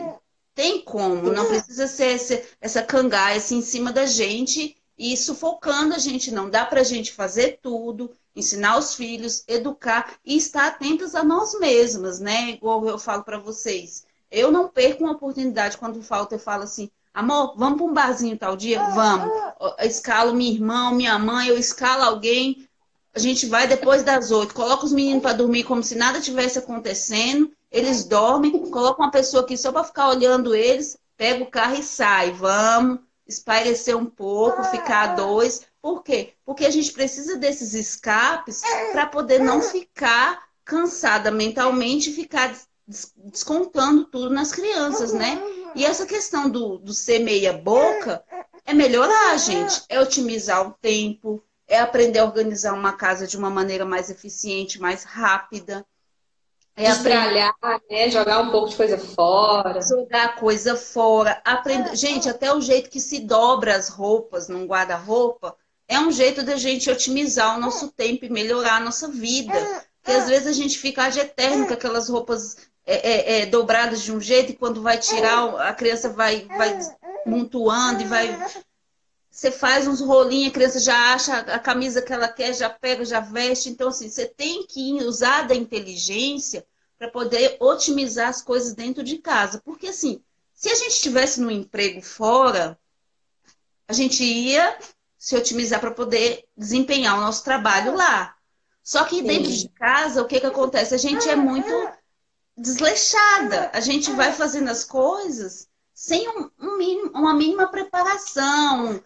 Tem como. Não precisa ser essa cangaia assim, em cima da gente e sufocando a gente, não. Dá pra gente fazer tudo, ensinar os filhos, educar e estar atentas a nós mesmas, né? Igual eu falo para vocês. Eu não perco uma oportunidade quando falta, eu falo assim, amor, vamos para um barzinho tal dia? Vamos. Eu escalo minha irmã, minha mãe, eu escalo alguém. A gente vai depois das 8, coloca os meninos para dormir como se nada tivesse acontecendo. Eles dormem, coloca uma pessoa aqui só para ficar olhando eles, pega o carro e sai. Vamos espairecer um pouco, ficar a dois. Por quê? Porque a gente precisa desses escapes para poder não ficar cansada mentalmente e ficar descontando tudo nas crianças, né? E essa questão do ser meia boca é melhorar, gente. É otimizar o tempo, é aprender a organizar uma casa de uma maneira mais eficiente, mais rápida.
Estralhar, né? Jogar um pouco de coisa fora.
Jogar coisa fora. Aprender. Gente, até o jeito que se dobra as roupas num guarda-roupa é um jeito da gente otimizar o nosso tempo e melhorar a nossa vida. Porque às vezes a gente fica de eterno com aquelas roupas dobradas de um jeito e quando vai tirar, a criança vai montuando e vai. Você faz uns rolinhos, a criança já acha a camisa que ela quer, já pega, já veste. Então, assim, você tem que usar da inteligência para poder otimizar as coisas dentro de casa. Porque, assim, se a gente estivesse no emprego fora, a gente ia se otimizar para poder desempenhar o nosso trabalho lá. Só que dentro de casa, o que acontece? A gente é muito desleixada. A gente vai fazendo as coisas sem uma mínima preparação,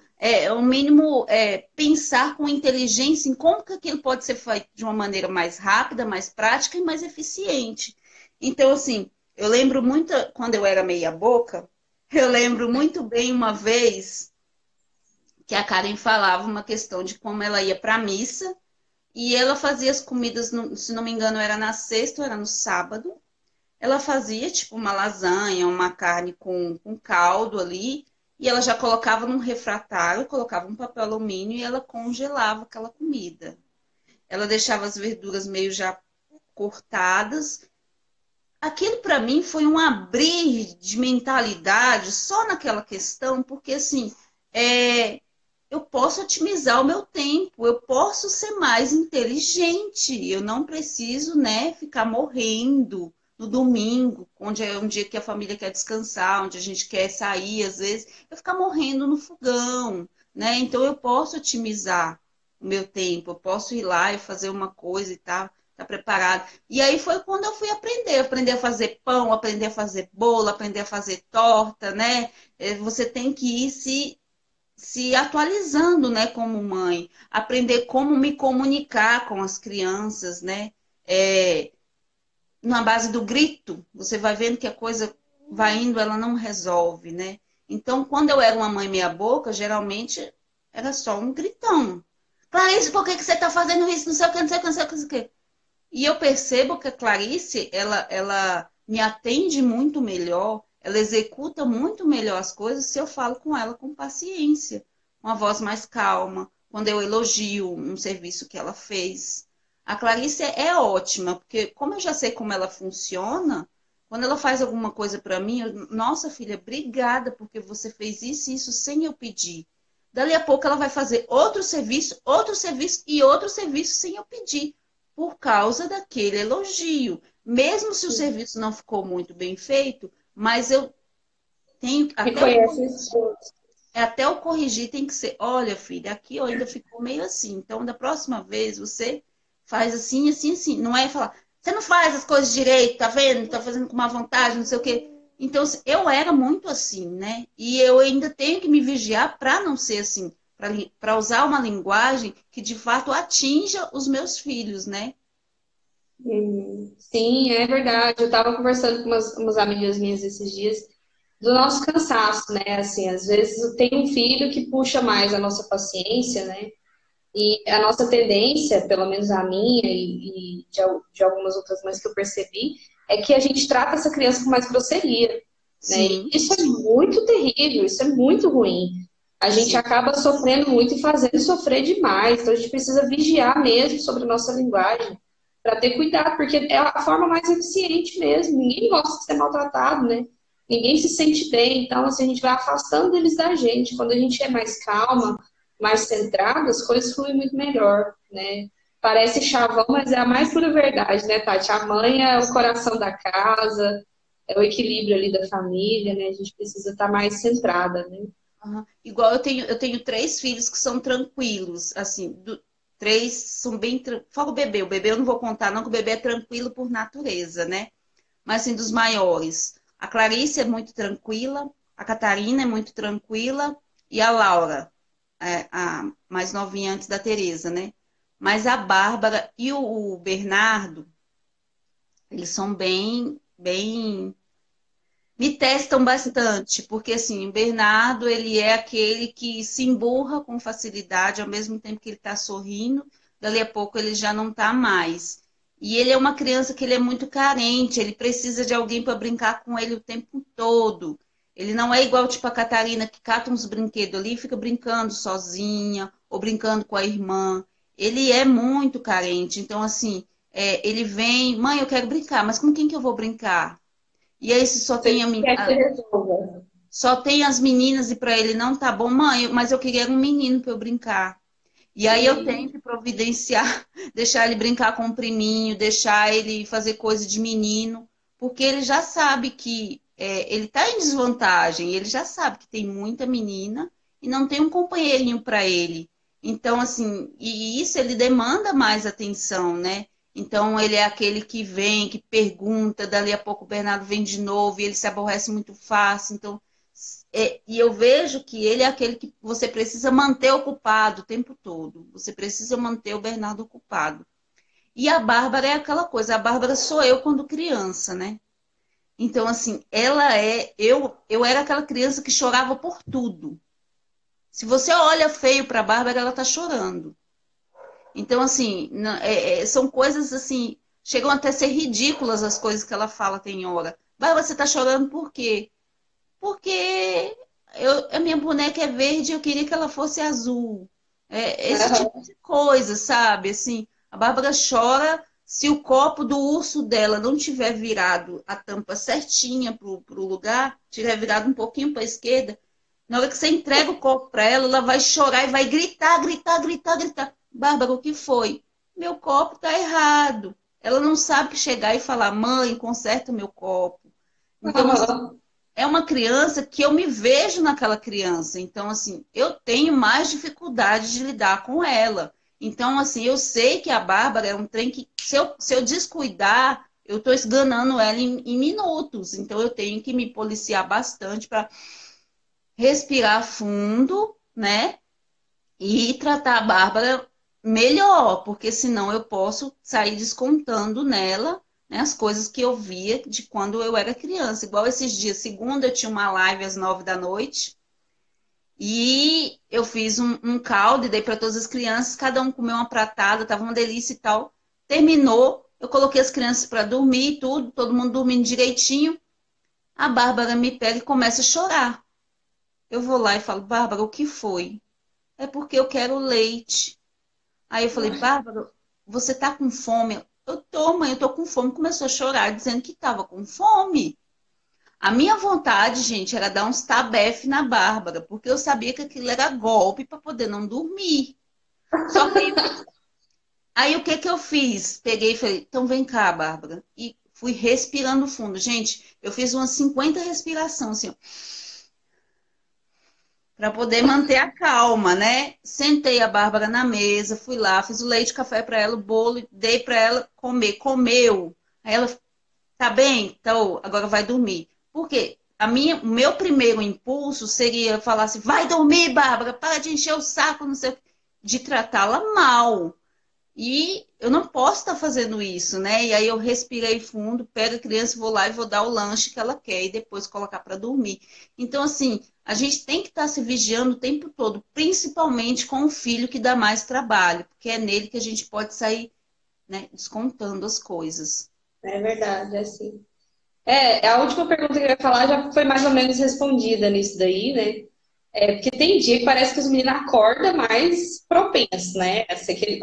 um mínimo pensar com inteligência em como que aquilo pode ser feito de uma maneira mais rápida, mais prática e mais eficiente. Então, assim, eu lembro muito, quando eu era meia boca, eu lembro muito bem uma vez que a Karen falava uma questão de como ela ia para a missa e ela fazia as comidas, se não me engano, era na sexta ou era no sábado. Ela fazia tipo uma lasanha, uma carne com caldo ali, e ela já colocava num refratário, colocava um papel alumínio e ela congelava aquela comida. Ela deixava as verduras meio já cortadas. Aquilo para mim foi um abrir de mentalidade só naquela questão, porque assim, eu posso otimizar o meu tempo, eu posso ser mais inteligente, eu não preciso, né, ficar morrendo no domingo, onde é um dia que a família quer descansar, onde a gente quer sair, às vezes, eu ficar morrendo no fogão, né? Então eu posso otimizar o meu tempo, eu posso ir lá e fazer uma coisa e tal. tá preparado. E aí foi quando eu fui aprender a fazer pão, aprender a fazer bolo, aprender a fazer torta, né? Você tem que ir se atualizando, né, como mãe, aprender como me comunicar com as crianças, né? É, na base do grito, você vai vendo que a coisa vai indo, ela não resolve, né? Então, quando eu era uma mãe meia boca, geralmente era só um gritão. Clarice, por que que você está fazendo isso? Não sei o que, não sei o que, não sei o que, não sei o que. E eu percebo que a Clarice, ela me atende muito melhor, ela executa muito melhor as coisas se eu falo com ela com paciência, com a voz mais calma, quando eu elogio um serviço que ela fez. A Clarice é ótima, porque como eu já sei como ela funciona, quando ela faz alguma coisa para mim, nossa filha, obrigada porque você fez isso e isso sem eu pedir. Dali a pouco ela vai fazer outro serviço e outro serviço sem eu pedir por causa daquele elogio. Mesmo se o serviço não ficou muito bem feito, mas eu tenho
Reconhece o esforço.
até o corrigir tem que ser, olha, filha, aqui ainda ficou meio assim. Então, da próxima vez você faz assim, assim, assim. Não é falar, você não faz as coisas direito, tá vendo? Tá fazendo com má vontade, não sei o quê. Então, eu era muito assim, né? E eu ainda tenho que me vigiar para não ser assim, para usar uma linguagem que de fato atinja os meus filhos, né?
Sim, é verdade. Eu estava conversando com umas amigas minhas esses dias do nosso cansaço, né? Assim, às vezes tem um filho que puxa mais a nossa paciência, né? E a nossa tendência, pelo menos a minha e de algumas outras mães que eu percebi, é que a gente trata essa criança com mais grosseria, né? E
Sim,
isso é muito terrível, isso é muito ruim. A gente
sim.
acaba sofrendo muito e fazendo sofrer demais. Então a gente precisa vigiar mesmo sobre a nossa linguagem para ter cuidado, porque é a forma mais eficiente mesmo. Ninguém gosta de ser maltratado, né? Ninguém se sente bem. Então, assim, a gente vai afastando eles da gente. Quando a gente é mais calma, mais centrada, as coisas fluem muito melhor, né? Parece chavão, mas é a mais pura verdade, né, Tati? A mãe é o coração da casa, é o equilíbrio ali da família, né? A gente precisa estar mais centrada, né?
Aham. Igual eu tenho três filhos que são tranquilos, assim, três são bem. Fala o bebê eu não vou contar, não, que o bebê é tranquilo por natureza, né? Mas assim, dos maiores. A Clarice é muito tranquila, a Catarina é muito tranquila e a Laura, a mais novinha antes da Tereza, né? Mas a Bárbara e o Bernardo, eles são bem me testam bastante, porque assim, o Bernardo, ele é aquele que se emburra com facilidade, ao mesmo tempo que ele está sorrindo, dali a pouco ele já não está mais. E ele é uma criança que ele é muito carente, ele precisa de alguém para brincar com ele o tempo todo. Ele não é igual tipo a Catarina, que cata uns brinquedos ali e fica brincando sozinha, ou brincando com a irmã. Ele é muito carente, então assim, ele vem, mãe, eu quero brincar, mas com quem que eu vou brincar? E aí, se só
Você
tem,
quer que resolva.
só tem as meninas e para ele não tá bom, mãe, mas eu queria um menino para eu brincar. E aí eu tenho que providenciar, deixar ele brincar com o priminho, deixar ele fazer coisa de menino, porque ele já sabe que ele está em desvantagem, ele já sabe que tem muita menina e não tem um companheirinho para ele. Então, assim, e isso ele demanda mais atenção, né? Então, ele é aquele que vem, que pergunta, dali a pouco o Bernardo vem de novo e ele se aborrece muito fácil. Então, e eu vejo que ele é aquele que você precisa manter ocupado o tempo todo. Você precisa manter o Bernardo ocupado. E a Bárbara é aquela coisa. A Bárbara sou eu quando criança, né? Então, assim, ela é. Eu era aquela criança que chorava por tudo. Se você olha feio para a Bárbara, ela tá chorando. Então, assim, são coisas assim. Chegam até a ser ridículas as coisas que ela fala, tem hora. Bárbara, você tá chorando por quê? Porque a minha boneca é verde, eu queria que ela fosse azul. Esse tipo de coisa, sabe? Assim, a Bárbara chora se o copo do urso dela não tiver virado a tampa certinha pro lugar, tiver virado um pouquinho para a esquerda, na hora que você entrega o copo para ela, ela vai chorar e vai gritar, gritar, gritar, gritar. Bárbara, o que foi? Meu copo tá errado. Ela não sabe que chegar e falar, mãe, conserta o meu copo. Então, assim, é uma criança que eu me vejo naquela criança. Então, assim, eu tenho mais dificuldade de lidar com ela. Então, assim, eu sei que a Bárbara é um trem que, se eu descuidar, eu estou esganando ela em minutos. Então, eu tenho que me policiar bastante para respirar fundo, né? E tratar a Bárbara melhor, porque senão eu posso sair descontando nela, né, as coisas que eu via de quando eu era criança. Igual esses dias, segunda eu tinha uma live às 9 da noite e eu fiz um caldo e dei para todas as crianças, cada um comeu uma pratada, tava uma delícia e tal. Terminou, eu coloquei as crianças para dormir e tudo, todo mundo dormindo direitinho. A Bárbara me pega e começa a chorar. Eu vou lá e falo, Bárbara, o que foi? É porque eu quero leite. Aí eu falei, Bárbara, você tá com fome? Eu tô, mãe, eu tô com fome. Começou a chorar, dizendo que tava com fome. A minha vontade, gente, era dar uns tabef na Bárbara, porque eu sabia que aquilo era golpe para poder não dormir. Só que aí o que que eu fiz? Peguei e falei, então vem cá, Bárbara. E fui respirando fundo. Gente, eu fiz umas 50 respirações, assim, ó, para poder manter a calma, né? Sentei a Bárbara na mesa, fui lá, fiz o leite, café para ela, o bolo, dei para ela comer. Comeu. Aí ela, tá bem? Então, agora vai dormir. Por quê? O meu primeiro impulso seria falar assim, vai dormir, Bárbara, para de encher o saco, não sei o quê, de tratá-la mal. E eu não posso estar fazendo isso, né? E aí eu respirei fundo, pego a criança, vou lá e vou dar o lanche que ela quer e depois colocar para dormir. Então, assim, a gente tem que estar se vigiando o tempo todo, principalmente com o filho que dá mais trabalho, porque é nele que a gente pode sair, né, descontando as coisas.
É verdade, é assim. A última pergunta que eu ia falar já foi mais ou menos respondida nisso daí, né? Porque tem dia que parece que os meninos acordam mais propensos, né?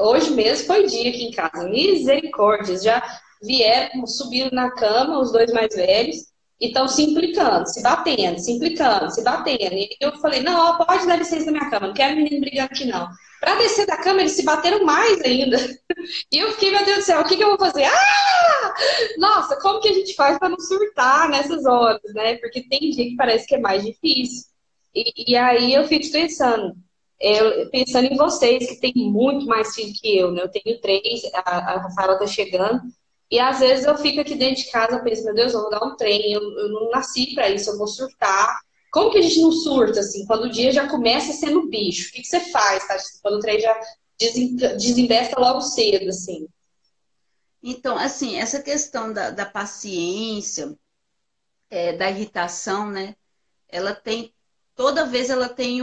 Hoje mesmo foi dia aqui em casa. Misericórdia, já vieram, subiram na cama, os dois mais velhos, e estão se implicando, se batendo, se implicando, se batendo. E eu falei, não, ó, pode dar licença na minha cama, não quero menino brigando aqui, não. Pra descer da cama, eles se bateram mais ainda. E eu fiquei, meu Deus do céu, o que que eu vou fazer? Nossa, como que a gente faz para não surtar nessas horas, né? Porque tem dia que parece que é mais difícil. E aí eu fico pensando, pensando em vocês que têm muito mais filho que eu, né? Eu tenho três, a Rafaela tá chegando, e às vezes eu fico aqui dentro de casa e penso, meu Deus, eu vou dar um trem, eu não nasci para isso, eu vou surtar. Como que a gente não surta, assim, quando o dia já começa sendo bicho? O que que você faz, tá? Quando o trem já desinvesta logo cedo, assim.
Então, assim, essa questão da paciência, da irritação, né? Ela tem, toda vez ela tem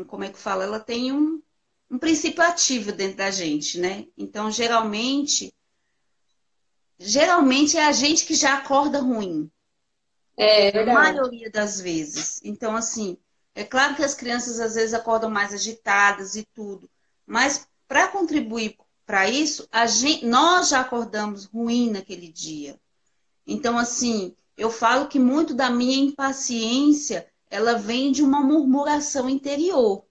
como é que fala? Ela tem um princípio ativo dentro da gente, né? Então, geralmente é a gente que já acorda ruim,
É
a
verdade.
maioria das vezes. Então, assim, é claro que as crianças às vezes acordam mais agitadas e tudo, mas para contribuir para isso, nós já acordamos ruim naquele dia. Então, assim, eu falo que muito da minha impaciência, ela vem de uma murmuração interior.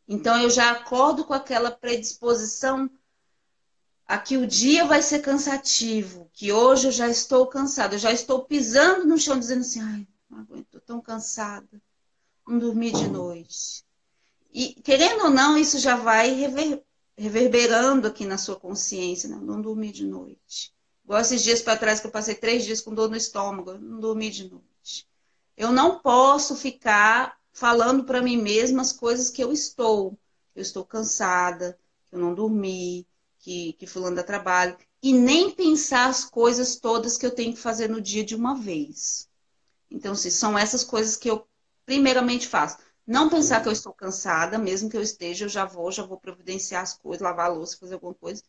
Então, eu já acordo com aquela predisposição a que o dia vai ser cansativo, que hoje eu já estou cansada, eu já estou pisando no chão dizendo assim, ai, não aguento, estou tão cansada, não dormi de noite. E, querendo ou não, isso já vai reverberando aqui na sua consciência, né? Não dormi de noite. Igual esses dias para trás que eu passei 3 dias com dor no estômago, não dormi de noite. Eu não posso ficar falando para mim mesma as coisas que eu estou. Eu estou cansada, que eu não dormi, que fulano dá trabalho. E nem pensar as coisas todas que eu tenho que fazer no dia de uma vez. Então, assim, são essas coisas que eu primeiramente faço. Não pensar que eu estou cansada, mesmo que eu esteja, eu já vou providenciar as coisas, lavar a louça, fazer alguma coisa.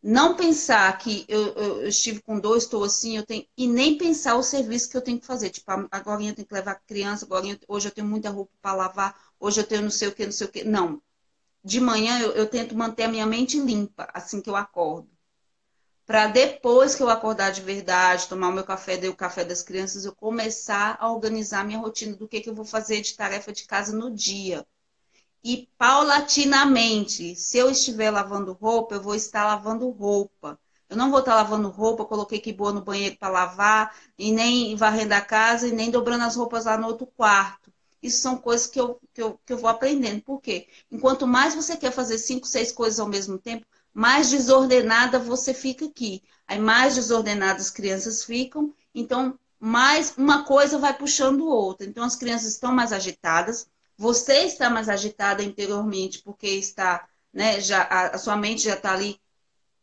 Não pensar que eu estive com dor, estou assim, e nem pensar o serviço que eu tenho que fazer. Tipo, agora eu tenho que levar a criança, hoje eu tenho muita roupa para lavar, hoje eu tenho não sei o que, não sei o que. Não. De manhã eu tento manter a minha mente limpa, assim que eu acordo. Para depois que eu acordar de verdade, tomar o meu café, dei o café das crianças, eu começar a organizar a minha rotina do que eu vou fazer de tarefa de casa no dia. E paulatinamente, se eu estiver lavando roupa, eu vou estar lavando roupa. Eu não vou estar lavando roupa, coloquei que boa no banheiro para lavar, e nem varrendo a casa, e nem dobrando as roupas lá no outro quarto. Isso são coisas que eu vou aprendendo. Por quê? Enquanto mais você quer fazer 5, 6 coisas ao mesmo tempo, mais desordenada você fica aqui. Aí mais desordenadas as crianças ficam, então mais uma coisa vai puxando outra. Então as crianças estão mais agitadas, você está mais agitada interiormente porque está, né, já a sua mente já está ali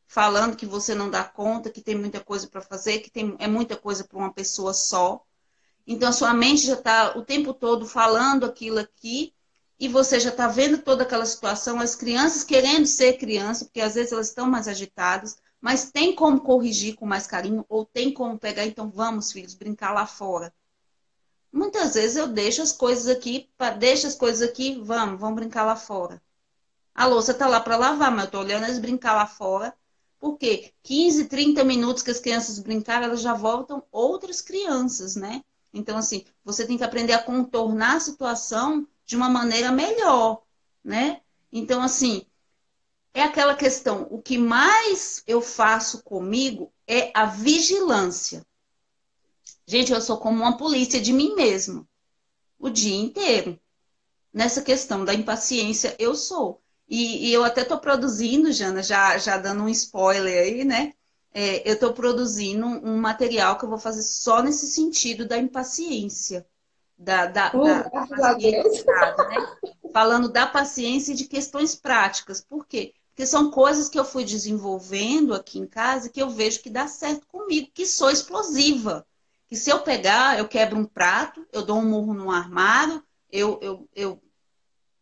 falando que você não dá conta, que tem muita coisa para fazer, que é muita coisa para uma pessoa só. Então, a sua mente já está o tempo todo falando aquilo aqui, e você já está vendo toda aquela situação, as crianças querendo ser criança, porque às vezes elas estão mais agitadas, mas tem como corrigir com mais carinho, ou tem como pegar, então vamos, filhos, brincar lá fora. Muitas vezes eu deixo as coisas aqui, vamos brincar lá fora. A louça está lá para lavar, mas eu estou olhando eles brincar lá fora. Por quê? 15, 30 minutos que as crianças brincaram, elas já voltam outras crianças, né? Então, assim, você tem que aprender a contornar a situação de uma maneira melhor, né? Então, assim, é aquela questão, o que mais eu faço comigo é a vigilância. Gente, eu sou como uma polícia de mim mesma, o dia inteiro. Nessa questão da impaciência, eu sou. E eu até estou produzindo, Jana, já dando um spoiler aí, né? Eu estou produzindo um material que eu vou fazer só nesse sentido da impaciência. Da
Graças a
paciência,
Deus.
né? Falando da paciência e de questões práticas. Por quê? Porque são coisas que eu fui desenvolvendo aqui em casa que eu vejo que dá certo comigo, que sou explosiva. Que se eu pegar, eu quebro um prato, eu dou um murro no armário, eu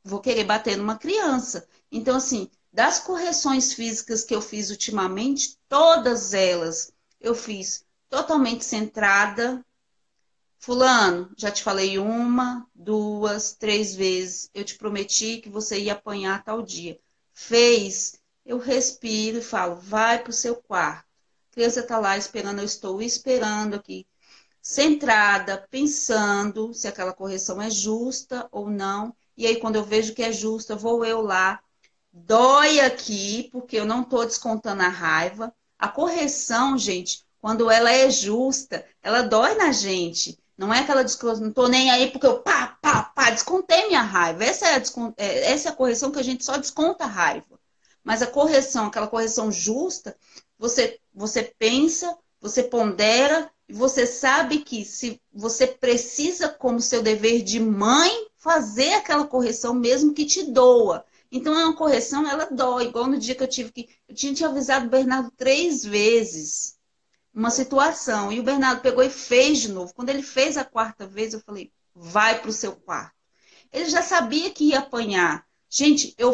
vou querer bater numa criança. Então, assim, das correções físicas que eu fiz ultimamente, todas elas eu fiz totalmente centrada. Fulano, já te falei 1, 2, 3 vezes. Eu te prometi que você ia apanhar tal dia. Fez, eu respiro e falo, vai para o seu quarto. A criança está lá esperando, eu estou esperando aqui, centrada, pensando se aquela correção é justa ou não. E aí, quando eu vejo que é justa, vou eu lá. Dói aqui, porque eu não estou descontando a raiva. A correção, gente, quando ela é justa, ela dói na gente. Não é aquela desconto, não estou nem aí porque eu descontei minha raiva. Essa é a correção que a gente só desconta a raiva. Mas a correção, aquela correção justa, você pensa, você pondera, e você sabe que se você precisa, como seu dever de mãe, fazer aquela correção mesmo que te doa. Então, é uma correção, ela dói. Igual no dia que eu tive que... Eu tinha avisado o Bernardo 3 vezes uma situação. E o Bernardo pegou e fez de novo. Quando ele fez a 4ª vez, eu falei, vai para o seu quarto. Ele já sabia que ia apanhar. Gente, eu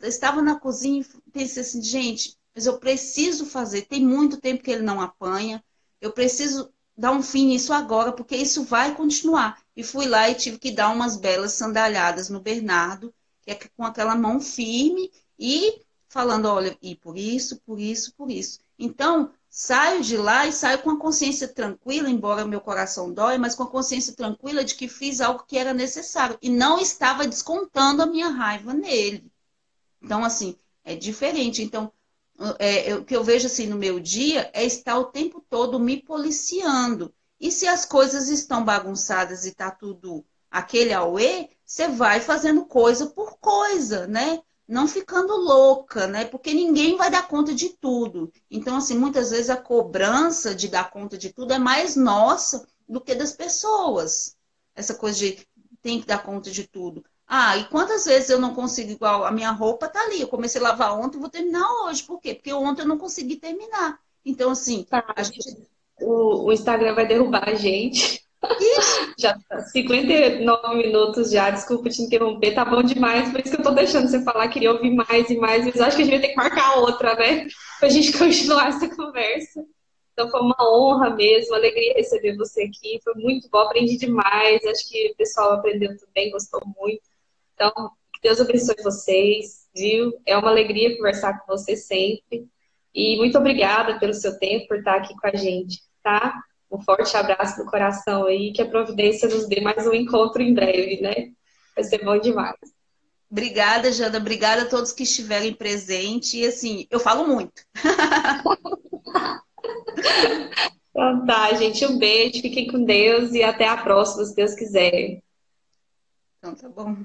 estava na cozinha e pensei assim, gente, mas eu preciso fazer. Tem muito tempo que ele não apanha. Eu preciso dar um fim nisso agora, porque isso vai continuar. E fui lá e tive que dar umas belas sandalhadas no Bernardo, que é com aquela mão firme e falando, olha, e por isso, por isso, por isso. Então, saio de lá e saio com a consciência tranquila, embora meu coração dói, mas com a consciência tranquila de que fiz algo que era necessário e não estava descontando a minha raiva nele. Então, assim, é diferente. Então, o que eu vejo assim no meu dia é estar o tempo todo me policiando. E se as coisas estão bagunçadas e está tudo aquele auê, você vai fazendo coisa por coisa, né? Não ficando louca, né? Porque ninguém vai dar conta de tudo. Então, assim, muitas vezes a cobrança de dar conta de tudo é mais nossa do que das pessoas. Essa coisa de tem que dar conta de tudo. Ah, e quantas vezes eu não consigo igual? A minha roupa tá ali. Eu comecei a lavar ontem e vou terminar hoje. Por quê? Porque ontem eu não consegui terminar. Então, assim,
Tá,
a gente.
o Instagram vai derrubar a gente.
Ixi,
Já tá 59 minutos já, desculpa te interromper, tá bom demais, por isso que eu tô deixando você falar, queria ouvir mais e mais, mas acho que a gente vai ter que marcar outra, né? Pra gente continuar essa conversa. Então foi uma honra mesmo, uma alegria receber você aqui, foi muito bom, aprendi demais, acho que o pessoal aprendeu também, gostou muito. Então, que Deus abençoe vocês, viu? É uma alegria conversar com você sempre. E muito obrigada pelo seu tempo, por estar aqui com a gente, tá? Um forte abraço no coração aí, que a Providência nos dê mais um encontro em breve, né? Vai ser bom demais.
obrigada, Jana. Obrigada a todos que estiverem presentes. E, assim, eu falo muito.
Então tá, gente, um beijo, fiquem com Deus e até a próxima, se Deus quiser.
Então tá bom.